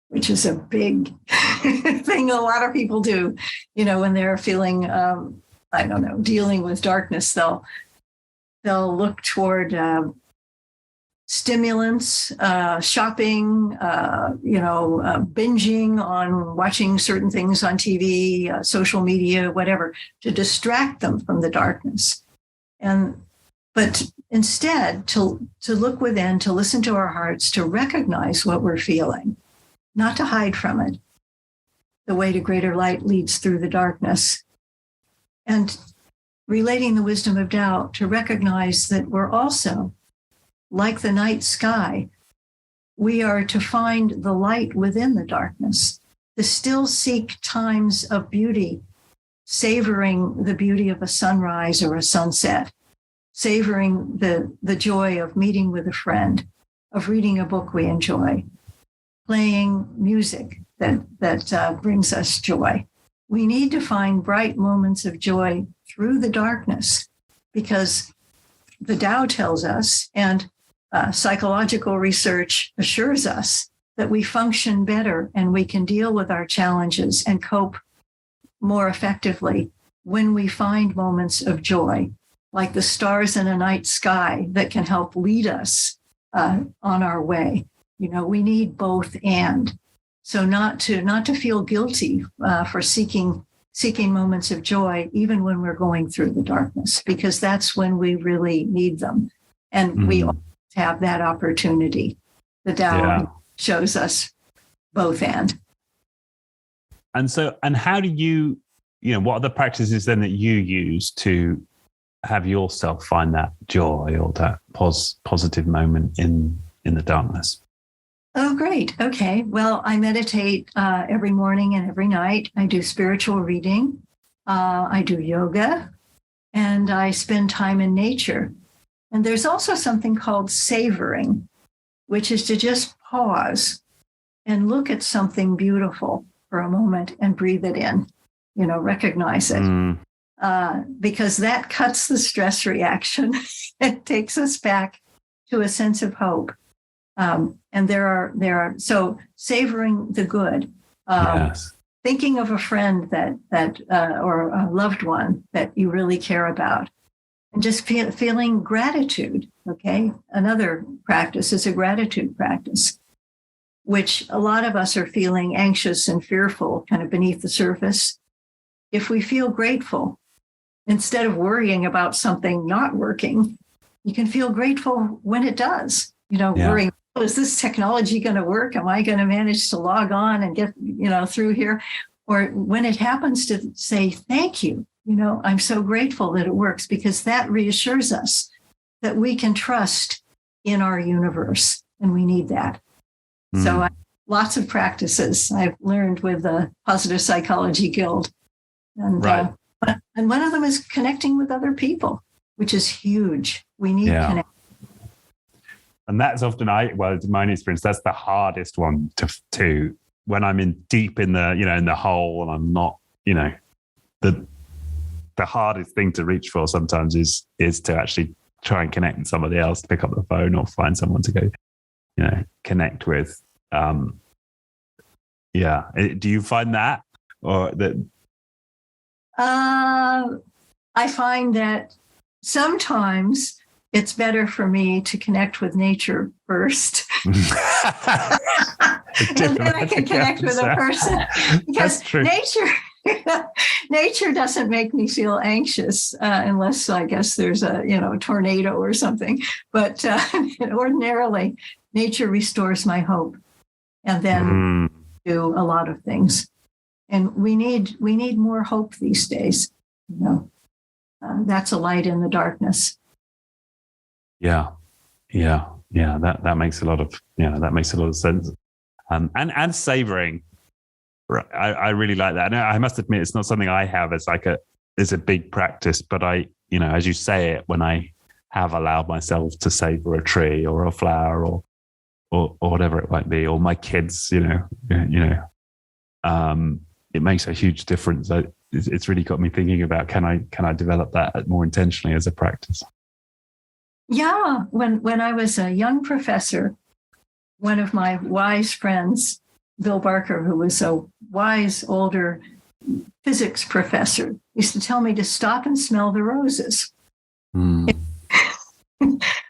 which is a big thing a lot of people do. When they're feeling, dealing with darkness, they'll they'll look toward stimulants, shopping, binging on watching certain things on TV, social media, whatever, to distract them from the darkness. But instead, to look within, to listen to our hearts, to recognize what we're feeling, not to hide from it. The way to greater light leads through the darkness. And relating the wisdom of Tao, to recognize that we're also, like the night sky, we are to find the light within the darkness, to still seek times of beauty, savoring the beauty of a sunrise or a sunset, savoring the joy of meeting with a friend, of reading a book we enjoy, playing music that brings us joy. We need to find bright moments of joy through the darkness, because the Tao tells us, and psychological research assures us, that we function better and we can deal with our challenges and cope more effectively when we find moments of joy, like the stars in a night sky that can help lead us on our way. We need both and. So not to feel guilty for seeking moments of joy, even when we're going through the darkness, because that's when we really need them. And we always have that opportunity. The Tao shows us both and. And how do you, what are the practices then that you use to have yourself find that joy or that positive moment in the darkness? Oh, great. Okay. Well, I meditate every morning and every night. I do spiritual reading. I do yoga, and I spend time in nature. And there's also something called savoring, which is to just pause and look at something beautiful for a moment and breathe it in, recognize it. Because that cuts the stress reaction. It takes us back to a sense of hope. And there are so savoring the good, thinking of a friend that or a loved one that you really care about, and just feeling gratitude. Okay, another practice is a gratitude practice, which a lot of us are feeling anxious and fearful, kind of beneath the surface. If we feel grateful, instead of worrying about something not working, you can feel grateful when it does. Worrying, is this technology going to work? Am I going to manage to log on and get, through here? Or when it happens, to say, thank you. I'm so grateful that it works, because that reassures us that we can trust in our universe, and we need that. So lots of practices I've learned with the Positive Psychology Guild. And, and one of them is connecting with other people, which is huge. We need connection. And that's often, in my own experience, that's the hardest one to when I'm deep in the, in the hole, and I'm not, the hardest thing to reach for sometimes is to actually try and connect with somebody else, to pick up the phone or find someone to go, connect with. Do you find that, or that? I find that sometimes it's better for me to connect with nature first. And then I can connect with a person. Because nature doesn't make me feel anxious unless, I guess, there's a tornado or something. But ordinarily, nature restores my hope, and then do a lot of things. And we need more hope these days. That's a light in the darkness. Yeah. That makes a lot of sense. And savoring, I really like that. And I must admit, it's not something I have as a big practice, but I, as you say it, when I have allowed myself to savor a tree or a flower or whatever it might be, or my kids, it makes a huge difference. It's really got me thinking about, can I develop that more intentionally as a practice? Yeah, when I was a young professor, one of my wise friends, Bill Barker, who was a wise older physics professor, used to tell me to stop and smell the roses.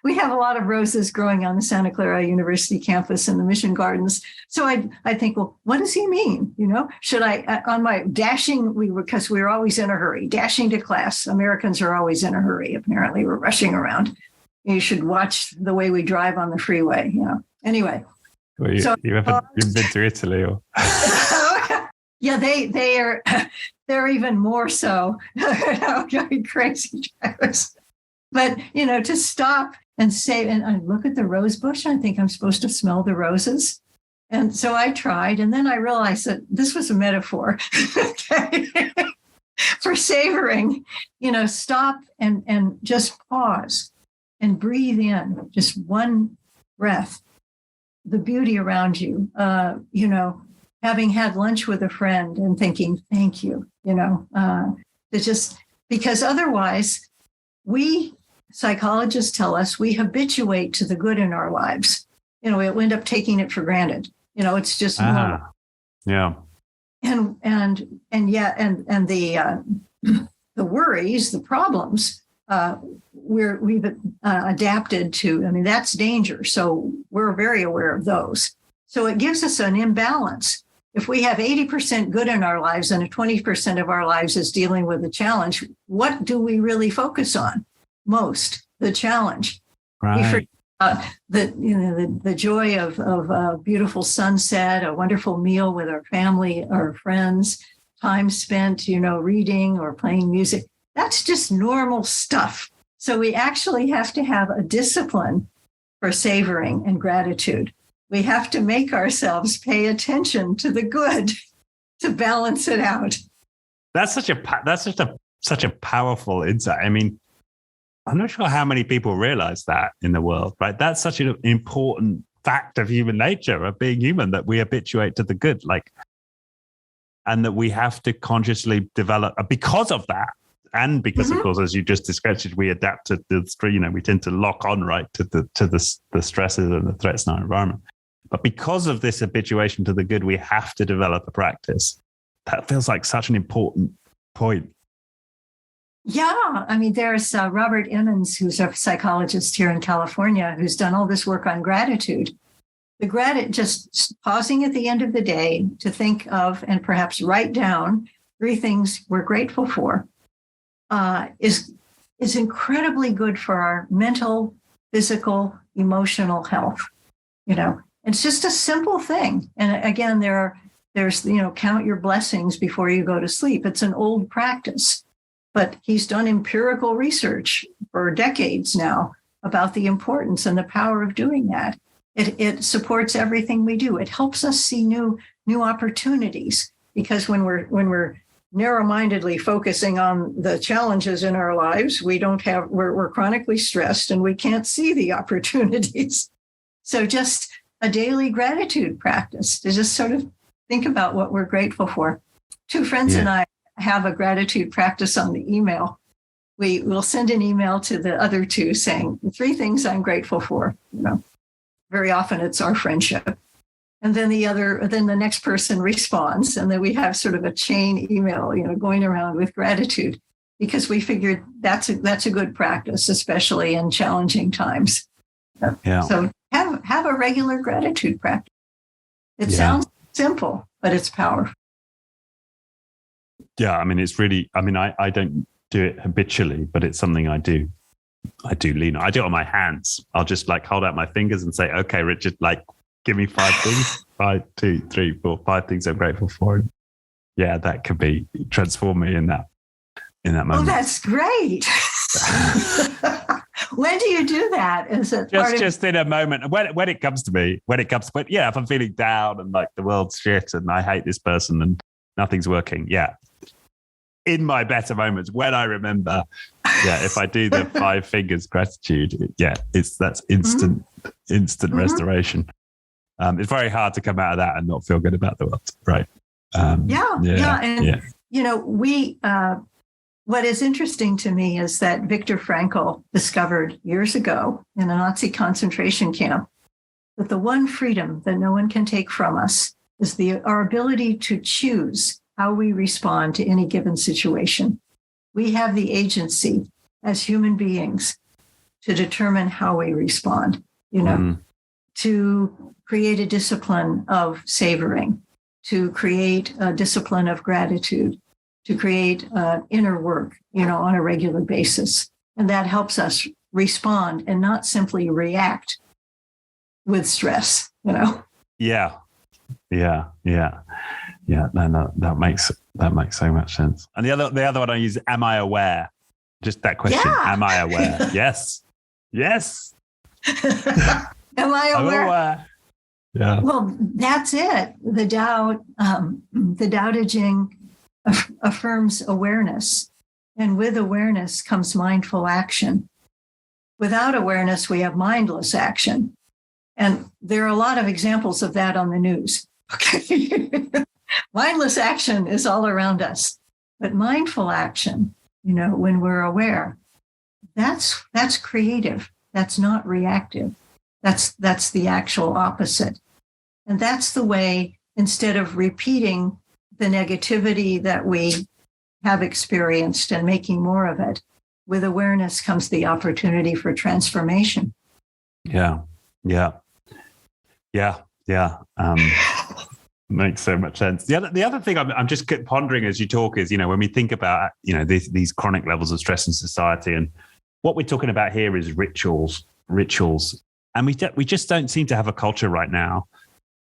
we have a lot of roses growing on the Santa Clara University campus in the Mission Gardens. So I think, well, what does he mean? Should I, on my dashing, because we were always in a hurry, dashing to class. Americans are always in a hurry. Apparently, we're rushing around. You should watch the way we drive on the freeway. Anyway. Well, you've been to Italy, or? Yeah, they are. They're even more so. Crazy drivers. But, to stop and say, and I look at the rose bush, and I think I'm supposed to smell the roses. And so I tried, and then I realized that this was a metaphor for savoring. Stop and just pause and breathe in just one breath, the beauty around you, having had lunch with a friend and thinking, thank you, because otherwise psychologists tell us we habituate to the good in our lives. We'll end up taking it for granted. It's just normal. Yeah. And the worries, the problems, we've adapted to. I mean, that's danger. So we're very aware of those. So it gives us an imbalance. If we have 80% good in our lives and 20% of our lives is dealing with a challenge, what do we really focus on most? The challenge. Right. We forget the joy of a beautiful sunset, a wonderful meal with our family, our friends, time spent, reading or playing music. That's just normal stuff. So we actually have to have a discipline for savoring and gratitude. We have to make ourselves pay attention to the good to balance it out. That's such a powerful insight. I mean, I'm not sure how many people realize that in the world, right? That's such an important fact of human nature, of being human, that we habituate to the good, and that we have to consciously develop because of that. And because, of course, as you just described, we adapt to the, we tend to lock on, right, to the stresses and the threats in our environment. But because of this habituation to the good, we have to develop a practice. That feels like such an important point. Yeah. I mean, there's Robert Emmons, who's a psychologist here in California, who's done all this work on gratitude. Just pausing at the end of the day to think of and perhaps write down 3 things we're grateful for is incredibly good for our mental, physical, emotional health. It's just a simple thing. And again, there's count your blessings before you go to sleep. It's an old practice, but he's done empirical research for decades now about the importance and the power of doing that. It supports everything we do. It helps us see new opportunities, because when we're narrow-mindedly focusing on the challenges in our lives, we're chronically stressed and we can't see the opportunities. So just a daily gratitude practice to just sort of think about what we're grateful for. 2 friends and I have a gratitude practice on the email. We will send an email to the other 2 saying 3 things I'm grateful for. Very often it's our friendship. And then the next person responds. And then we have sort of a chain email, going around with gratitude, because we figured that's a good practice, especially in challenging times. Yeah. So have a regular gratitude practice. It sounds simple, but it's powerful. Yeah. I mean, it's really, I don't do it habitually, but it's something I do lean on. I do it on my hands. I'll just hold out my fingers and say, okay, Richard, give me 5 things, 1, 2, 3, 4, 5 things I'm grateful for. And yeah, that could transform me in that moment. Oh, that's great. When do you do that? Is it just in a moment when it comes to me? If I'm feeling down and the world's shit and I hate this person and nothing's working, in my better moments, when I remember, if I do the 5 fingers gratitude, that's instant restoration. It's very hard to come out of that and not feel good about the world, right? What is interesting to me is that Viktor Frankl discovered years ago in a Nazi concentration camp that the one freedom that no one can take from us is our ability to choose how we respond to any given situation. We have the agency as human beings to determine how we respond, to create a discipline of savoring, to create a discipline of gratitude, to create inner work, on a regular basis. And that helps us respond and not simply react with stress, Yeah. No, that makes so much sense. And the other one I use, am I aware? Just that question. Yeah. Am I aware? Yes. Am I aware? I'm aware. Yeah. Well, that's it. The Tao Te Ching affirms awareness. And with awareness comes mindful action. Without awareness, we have mindless action. And there are a lot of examples of that on the news. Okay. Mindless action is all around us. But mindful action, when we're aware, that's creative. That's not reactive. That's the actual opposite. And that's the way, instead of repeating the negativity that we have experienced and making more of it, with awareness comes the opportunity for transformation. Yeah. Makes so much sense. The other thing I'm just pondering as you talk is, when we think about, these chronic levels of stress in society, and what we're talking about here is rituals. And we just don't seem to have a culture right now,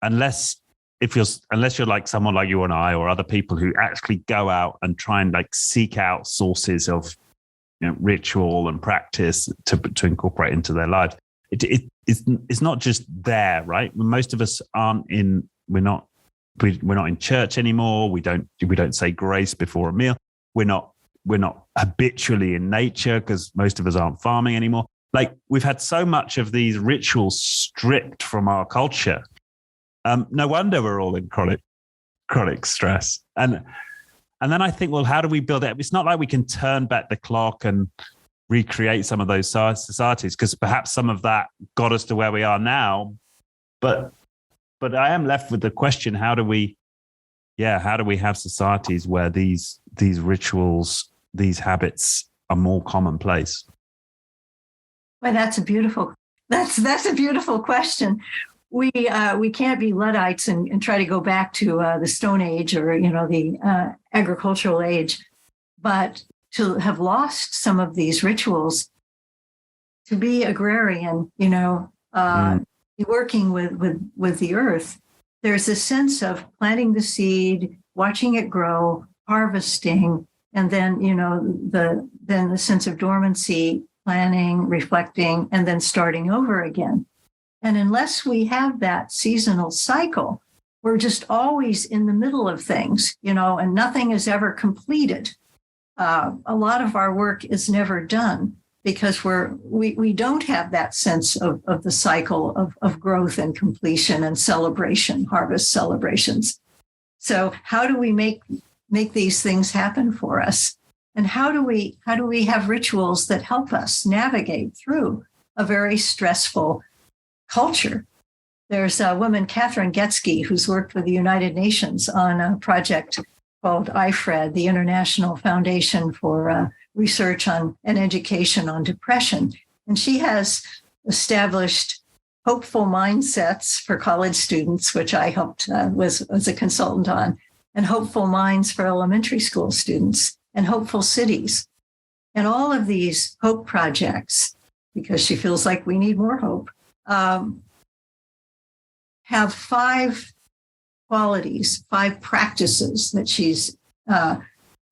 unless you're like someone like you and I, or other people who actually go out and try and seek out sources of ritual and practice to incorporate into their lives. It's not just there, right? Most of us we're not in church anymore. We don't say grace before a meal. We're not habitually in nature because most of us aren't farming anymore. We've had so much of these rituals stripped from our culture. No wonder we're all in chronic stress. And then I think, well, how do we build it? It's not like we can turn back the clock and recreate some of those societies, because perhaps some of that got us to where we are now. But I am left with the question: how do we have societies where these rituals, these habits are more commonplace? Well, that's a beautiful question. We can't be Luddites and try to go back to the Stone Age or the agricultural age, but to have lost some of these rituals, to be agrarian, working with the earth. There's a sense of planting the seed, watching it grow, harvesting, and then the sense of dormancy, planning, reflecting, and then starting over again. And unless we have that seasonal cycle, we're just always in the middle of things, and nothing is ever completed. A lot of our work is never done because we don't have that sense of the cycle of growth and completion and celebration, harvest celebrations. So how do we make these things happen for us? And how do we have rituals that help us navigate through a very stressful culture? There's a woman, Catherine Getsky, who's worked with the United Nations on a project called IFRED, the International Foundation for Research on and Education on Depression. And she has established hopeful mindsets for college students, which I helped was a consultant on, and hopeful minds for elementary school students, and hopeful cities. And all of these hope projects, because she feels like we need more hope, have 5 qualities, 5 practices that she's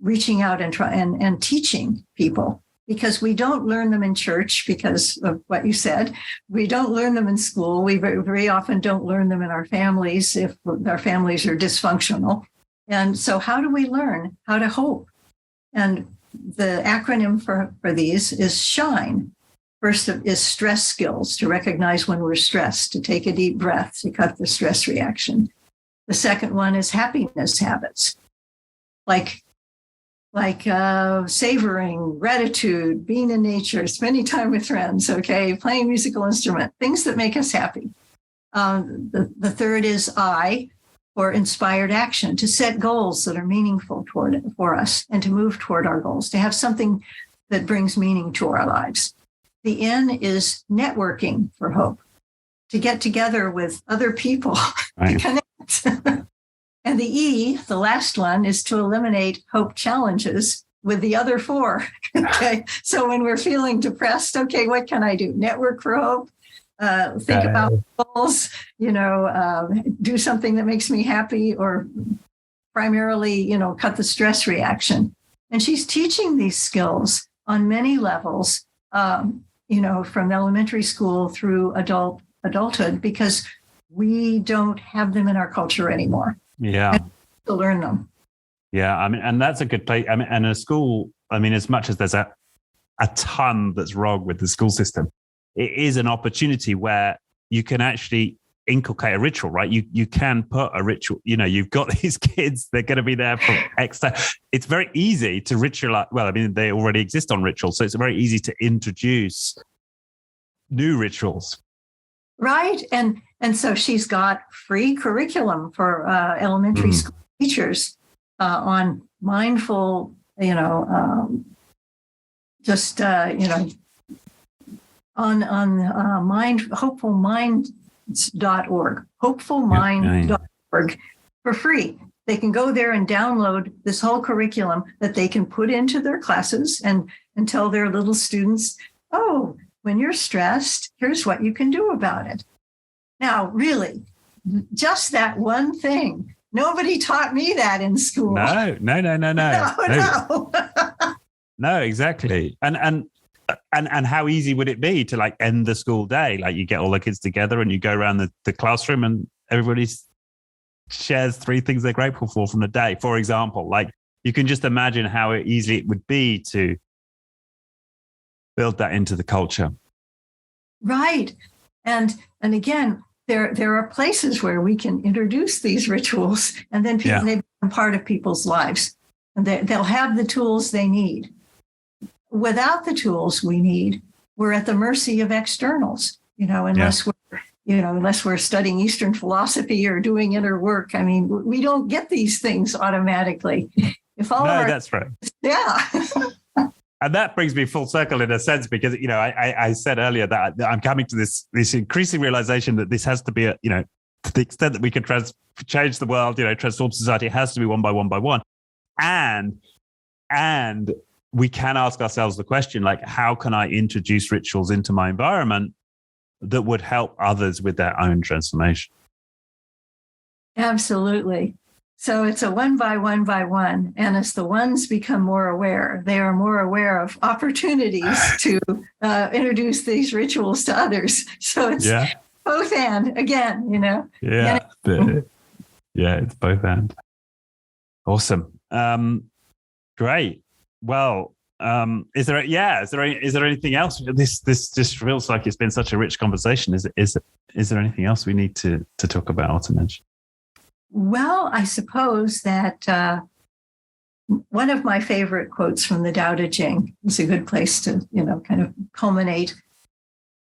reaching out and teaching people, because we don't learn them in church because of what you said. We don't learn them in school. We very often don't learn them in our families if our families are dysfunctional. And so how do we learn how to hope? And the acronym for these is SHINE. First is stress skills, to recognize when we're stressed, to take a deep breath, to cut the stress reaction. The second one is happiness habits, like savoring, gratitude, being in nature, spending time with friends, playing a musical instrument, things that make us happy. The third is I, for inspired action, to set goals that are meaningful for us and to move toward our goals, to have something that brings meaning to our lives. The N is networking for hope, to get together with other people, right. to connect. And the E, the last one, is to eliminate hope challenges with the other four. Okay. So when we're feeling depressed, okay, what can I do? Network for hope. Think about goals, do something that makes me happy, or primarily, cut the stress reaction. And she's teaching these skills on many levels, from elementary school through adulthood, because we don't have them in our culture anymore. Yeah. To learn them. Yeah. I mean, and that's a good place. I mean, and a school, I mean, as much as there's a ton that's wrong with the school system, it is an opportunity where you can actually inculcate a ritual, right? You can put a ritual, you've got these kids, they're going to be there for X time. It's very easy to ritualize. Well, I mean, they already exist on rituals. So it's very easy to introduce new rituals. Right. And so she's got free curriculum for elementary school teachers on mindful, on hopefulmind.org for free. They can go there and download this whole curriculum that they can put into their classes and tell their little students, oh, when you're stressed, here's what you can do about it. Now, really, just that one thing. Nobody taught me that in school. No. No, exactly. And how easy would it be to like end the school day? Like you get all the kids together and you go around the classroom and everybody shares 3 things they're grateful for from the day, for example. Like you can just imagine how easy it would be to build that into the culture. Right. And again, there are places where we can introduce these rituals, and then they become part of people's lives, and they'll have the tools they need. Without the tools we need, we're at the mercy of externals, unless we're studying Eastern philosophy or doing inner work. I mean, we don't get these things automatically. That's right. Yeah. And that brings me full circle in a sense, because, I said earlier that I'm coming to this increasing realization that this has to be, to the extent that we can change the world, transform society, it has to be one by one. And we can ask ourselves the question, like, how can I introduce rituals into my environment that would help others with their own transformation? Absolutely. So it's a one by one. And as the ones become more aware, they are more aware of opportunities to introduce these rituals to others. So it's both and, again, Yeah. It's both and. Awesome. Great. Well, is there anything else? This just feels like it's been such a rich conversation. Is there anything else we need to talk about or to mention? Well, I suppose that one of my favorite quotes from the Tao Te Ching is a good place to, kind of culminate.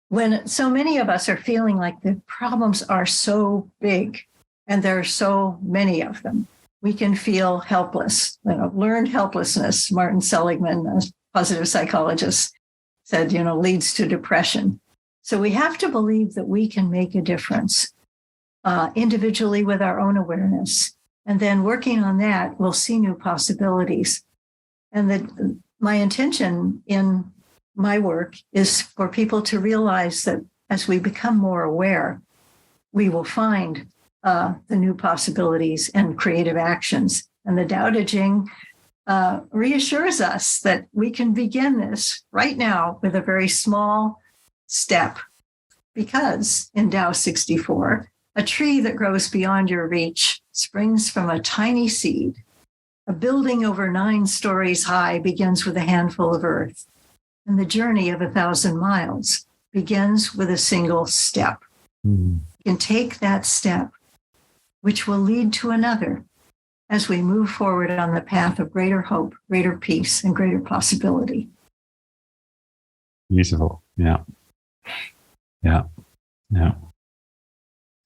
When so many of us are feeling like the problems are so big and there are so many of them, we can feel helpless. Learned helplessness, Martin Seligman, a positive psychologist, said, leads to depression. So we have to believe that we can make a difference. Individually with our own awareness. And then working on that, we'll see new possibilities. And my intention in my work is for people to realize that as we become more aware, we will find the new possibilities and creative actions. And the Tao Te Ching reassures us that we can begin this right now with a very small step. Because in Tao 64, a tree that grows beyond your reach springs from a tiny seed. A building over 9 stories high begins with a handful of earth. And the journey of 1,000 miles begins with a single step. You can take that step, which will lead to another as we move forward on the path of greater hope, greater peace, and greater possibility. Beautiful. Yeah.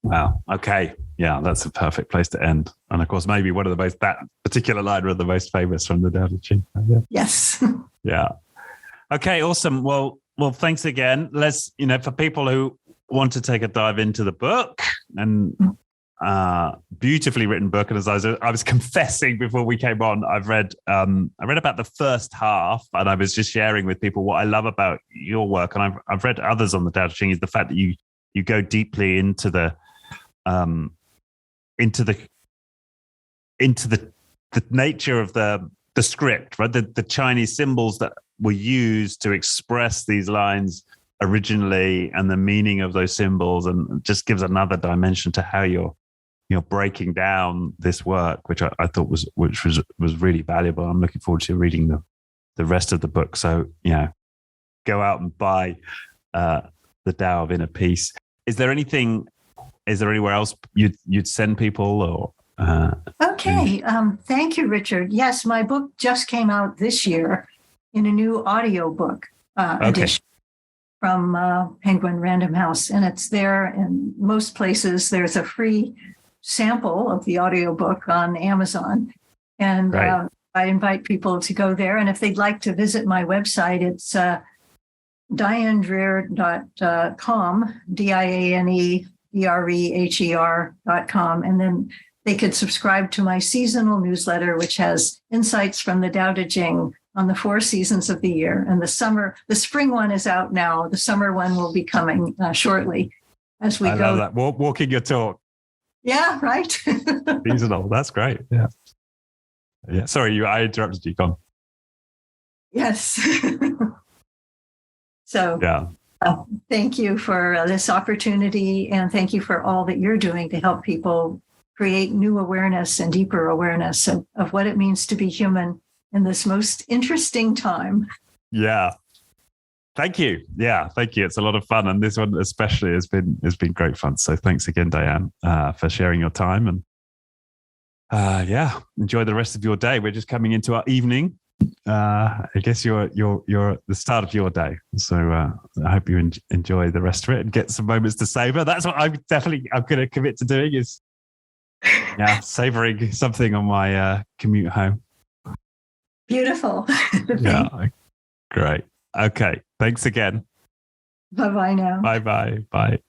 Wow. Okay. Yeah, that's a perfect place to end. And of course, maybe that particular line was the most famous from the Tao Te Ching. Yes. Yeah. Okay. Awesome. Well, Well, thanks again. Let's, for people who want to take a dive into the book, and beautifully written book. And as I was confessing before we came on, I read about the first half, and I was just sharing with people what I love about your work. And I've read others on the Tao Te Ching, is the fact that you go deeply into the nature of the script, right? The Chinese symbols that were used to express these lines originally, and the meaning of those symbols, and just gives another dimension to how you're breaking down this work, which I thought was really valuable. I'm looking forward to reading the rest of the book. So, go out and buy the Tao of Inner Peace. Is there anywhere else you'd send people, or? Okay. Thank you, Richard. Yes, my book just came out this year in a new audiobook edition from Penguin Random House, and it's there in most places. There's a free sample of the audiobook on Amazon, and I invite people to go there. And if they'd like to visit my website, it's dianedreher.com, DIANEDREHER.com, and then they could subscribe to my seasonal newsletter, which has insights from the Tao Te Ching on the 4 seasons of the year. And the spring one is out now. The summer one will be coming shortly as we go. I love that. Walking your talk. Yeah, right. Seasonal. That's great. Yeah. Yeah. Sorry, I interrupted you. Go on. Yes. So yeah. Thank you for this opportunity, and thank you for all that you're doing to help people create new awareness and deeper awareness of what it means to be human in this most interesting time. Yeah. Thank you. Yeah, thank you. It's a lot of fun. And this one especially has been great fun. So thanks again, Diane, for sharing your time. And enjoy the rest of your day. We're just coming into our evening. I guess you're at the start of your day. So I hope you enjoy the rest of it and get some moments to savor. That's what I'm going to commit to doing, is savoring something on my commute home. Beautiful. Yeah. Great. Okay. Thanks again. Bye-bye now. Bye-bye. Bye.